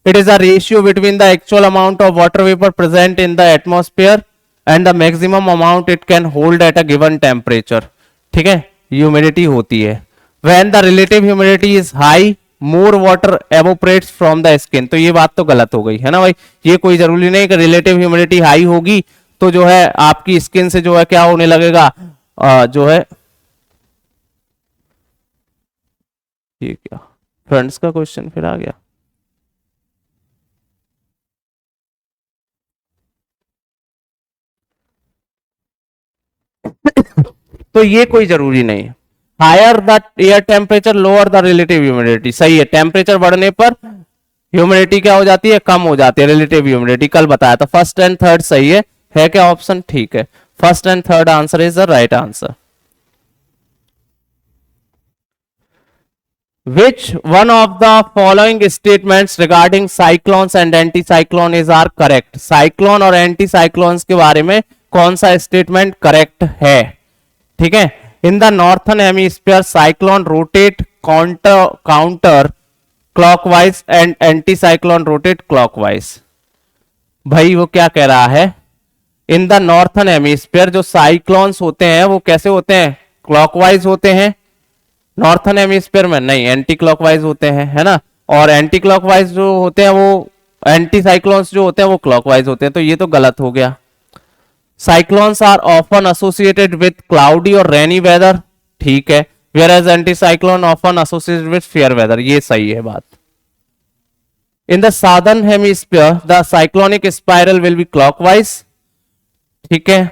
It is a ratio between the actual amount of water vapor present in the atmosphere and the maximum amount it can hold at a given temperature. ठीक है, ह्यूमिडिटी होती है। When the relative humidity is high, more water evaporates from the skin. तो ये बात तो गलत हो गई है ना भाई, ये कोई जरूरी नहीं कि रिलेटिव ह्यूमिडिटी हाई होगी तो जो है आपकी स्किन से जो है क्या होने लगेगा, जो है ये क्या फ्रेंड्स का क्वेश्चन फिर आ गया। तो ये कोई जरूरी नहीं है। Higher the air temperature lower the relative humidity, सही है। टेम्परेचर बढ़ने पर ह्यूमिडिटी क्या हो जाती है? कम हो जाती है, रिलेटिव ह्यूमिडिटी कल बताया था। फर्स्ट एंड थर्ड सही है क्या ऑप्शन? ठीक है, first and third answer is the right answer. Which one of the following statements regarding cyclones and anticyclones are correct? Cyclone और एंटीसाइक्लोन्स के बारे में कौन सा स्टेटमेंट करेक्ट है? ठीक है, इन the northern hemisphere cyclone rotate counter clockwise and anticyclone rotate clockwise. भाई वो क्या कह रहा है? इन द नॉर्थन हेमिस्फीयर जो साइक्लोन्स होते हैं वो कैसे होते हैं, क्लॉकवाइज होते हैं। नॉर्थन हेमिस्फीयर में नहीं, एंटी क्लॉकवाइज होते हैं, है ना। और एंटी क्लॉकवाइज जो होते हैं वो, एंटी साइक्लोन्स जो होते हैं वो क्लॉकवाइज होते हैं, तो ये तो गलत हो गया। Cyclones are often associated with cloudy और रेनी वेदर, ठीक है, whereas anti cyclone often associated with fair weather, ये सही है बात। In the southern hemisphere the cyclonic spiral will be clockwise, ठीक है,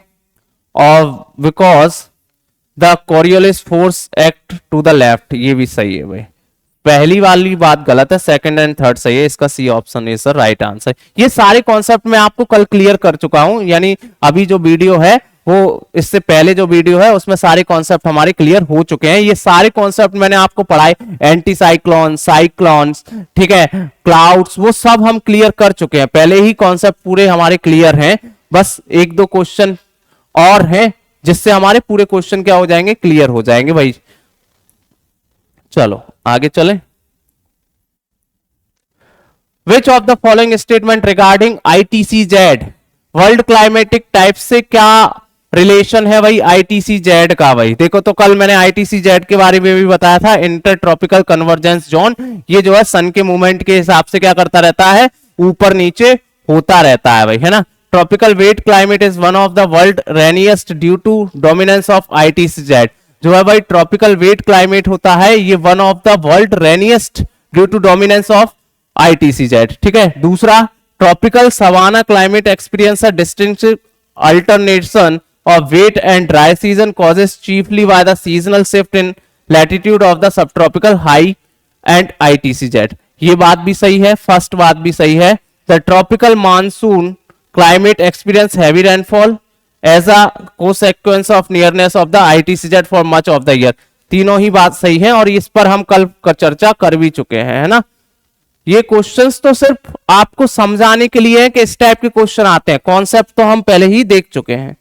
और because the Coriolis force act to the left, ये भी सही है भाई। पहली वाली बात गलत है, सेकंड एंड थर्ड सही है, इसका C option is sir right answer. ये सारे कॉन्सेप्ट मैं आपको कल क्लियर कर चुका हूं, यानी अभी जो वीडियो है वो इससे पहले जो वीडियो है उसमें सारे कॉन्सेप्ट हमारे क्लियर हो चुके हैं। ये सारे कॉन्सेप्ट मैंने आपको पढ़ाए, एंटी साइक्लोन, साइक्लोन्स, ठीक है, क्लाउड्स, वो सब हम क्लियर कर चुके हैं, पहले ही कॉन्सेप्ट पूरे हमारे क्लियर हैं। बस एक दो क्वेश्चन और हैं जिससे हमारे पूरे क्वेश्चन क्या हो जाएंगे, क्लियर हो जाएंगे भाई। चलो आगे चलें। विच of the following statement regarding ITCZ world climatic type से क्या रिलेशन है भाई ITCZ का। भाई देखो, तो कल मैंने ITCZ के बारे में भी बताया था, इंटर ट्रॉपिकल कन्वर्जेंस जोन। ये जो है सन के मूवमेंट के हिसाब से क्या करता रहता है, ऊपर नीचे होता रहता है भाई, है ना। Tropical wet climate is one of the world rainiest due to dominance of ITCZ। जो है भाई ट्रॉपिकल वेट क्लाइमेट होता है, ये one of the world rainiest due to dominance of ITCZ, ठीक है। दूसरा, tropical savanna climate experience a distinctive alternation of wet and dry season causes chiefly by the seasonal shift in latitude of the subtropical high and ITCZ। ये बात भी सही है, first बात भी सही है। The tropical monsoon climate experience heavy rainfall as a consequence of nearness of the ITCZ for much of the year। तीनों ही बात सही है और इस पर हम कल चर्चा कर भी चुके हैं, है ना। ये क्वेश्चंस तो सिर्फ आपको समझाने के लिए है कि इस टाइप के क्वेश्चन आते हैं, कॉन्सेप्ट तो हम पहले ही देख चुके हैं।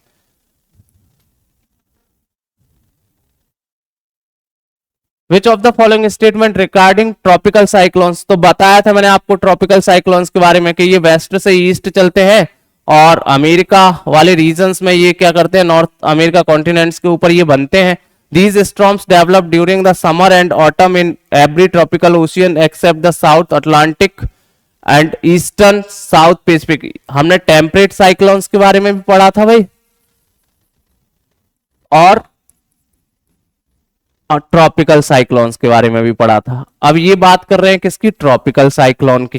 Which of the following statement regarding tropical cyclones, तो बताया था मैंने आपको ट्रॉपिकल साइक्लोन्स के बारे में कि ये वेस्ट से ईस्ट चलते हैं और अमेरिका वाले रीजन्स में ये क्या करते हैं, नॉर्थ अमेरिका कॉन्टिनेंट्स के ऊपर ये बनते हैं। These storms develop during the summer and autumn in every tropical ocean except the South Atlantic and Eastern South Pacific। हमने टेम्परेट साइक्लोन्स के बारे में भी पढ़ा था भाई, और ट्रॉपिकल साइक्लोन्स के बारे में भी पढ़ा था। अब ये बात कर रहे हैं किसकी, ट्रॉपिकल साइक्लोन की,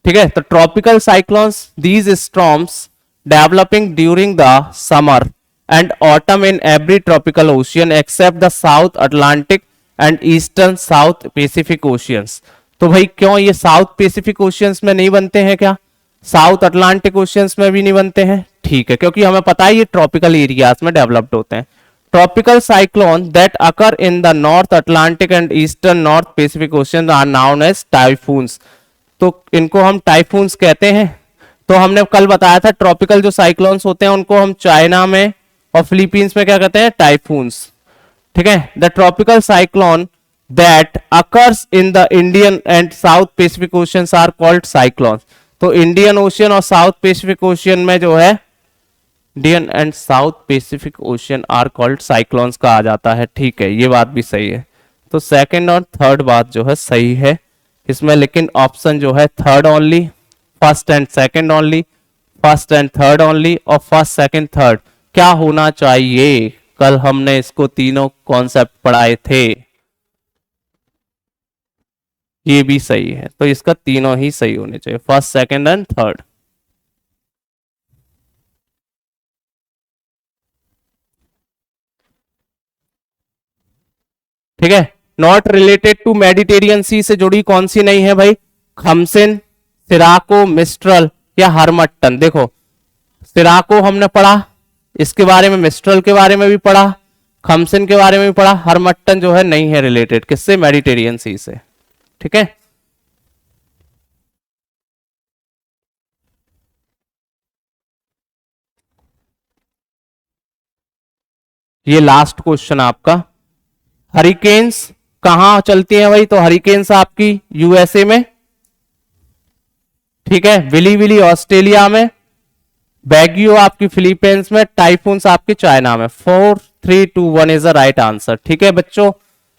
ठीक है। तो tropical cyclones, these storms developing during the summer and autumn in every tropical ocean except the south Atlantic and eastern south Pacific oceans. तो भाई क्यों ये साउथ पैसिफिक ओशियंस में नहीं बनते हैं, क्या साउथ अटलांटिक ओशियंस में भी नहीं बनते हैं? ठीक है, क्योंकि हमें पता है ये ट्रॉपिकल एरियाज में डेवलप्ड होते हैं। Tropical cyclones that occur in the North Atlantic and Eastern North Pacific Ocean are known as typhoons। तो इनको हम टाइफून्स कहते हैं। तो हमने कल बताया था ट्रॉपिकल जो साइक्लोन्स होते हैं उनको हम चाइना में और फिलीपींस में क्या कहते हैं, टाइफून्स, ठीक है। The tropical cyclone that occurs in the Indian and south Pacific oceans are called cyclones. तो इंडियन ओशियन और साउथ पैसिफिक ओशियन में जो है, Indian and south Pacific ocean are called cyclones का आ जाता है, ठीक है, ये बात भी सही है। तो सेकंड और थर्ड बात जो है सही है इसमें, लेकिन ऑप्शन जो है third only, first and second only, first and third only और फर्स्ट सेकंड थर्ड क्या होना चाहिए? कल हमने इसको तीनों कॉन्सेप्ट पढ़ाए थे, ये भी सही है। तो इसका तीनों ही सही होने चाहिए, फर्स्ट सेकंड एंड थर्ड। ठीक है। नॉट रिलेटेड टू मेडिटेरियन सी से जुड़ी कौन सी नहीं है भाई? खमसिन, सिराको, मिस्ट्रल या हरमट्टन। देखो सिराको हमने पढ़ा, इसके बारे में मिस्ट्रल के बारे में भी पढ़ा, खमसिन के बारे में भी पढ़ा, हरमट्टन जो है नहीं है रिलेटेड, किससे? मेडिटेरियन सी से, ठीक है। ये लास्ट क्वेश्चन आपका, हरिकेन्स कहां चलती हैं भाई? तो हरिकेन्स आपकी यूएसए में, ठीक है, विली विली ऑस्ट्रेलिया में, बैगियो आपकी फिलीपींस में, टाइफून्स आपकी चाइना में। 4 3 2 1 इज द राइट आंसर। ठीक है बच्चों,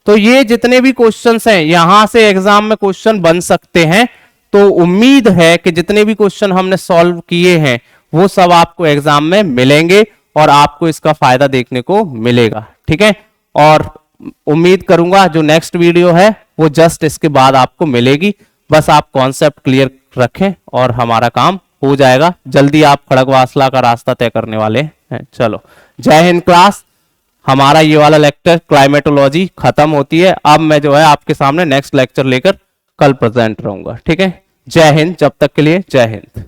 तो ये जितने भी क्वेश्चंस हैं यहां से एग्जाम में क्वेश्चन बन सकते हैं। तो उम्मीद है कि जितने भी क्वेश्चन हमने सॉल्व किए हैं वो सब आपको एग्जाम में मिलेंगे और आपको इसका फायदा देखने को मिलेगा। ठीक है, और उम्मीद करूंगा जो नेक्स्ट वीडियो है वो जस्ट इसके बाद आपको मिलेगी। बस आप कॉन्सेप्ट क्लियर रखें और हमारा काम हो जाएगा। जल्दी आप खड़गवासला का रास्ता तय करने वाले हैं। चलो, जय हिंद क्लास। हमारा ये वाला लेक्चर क्लाइमेटोलॉजी खत्म होती है। अब मैं जो है आपके सामने नेक्स्ट लेक्चर लेकर कल प्रेजेंट रहूंगा। ठीक है, जय हिंद। जब तक के लिए जय हिंद।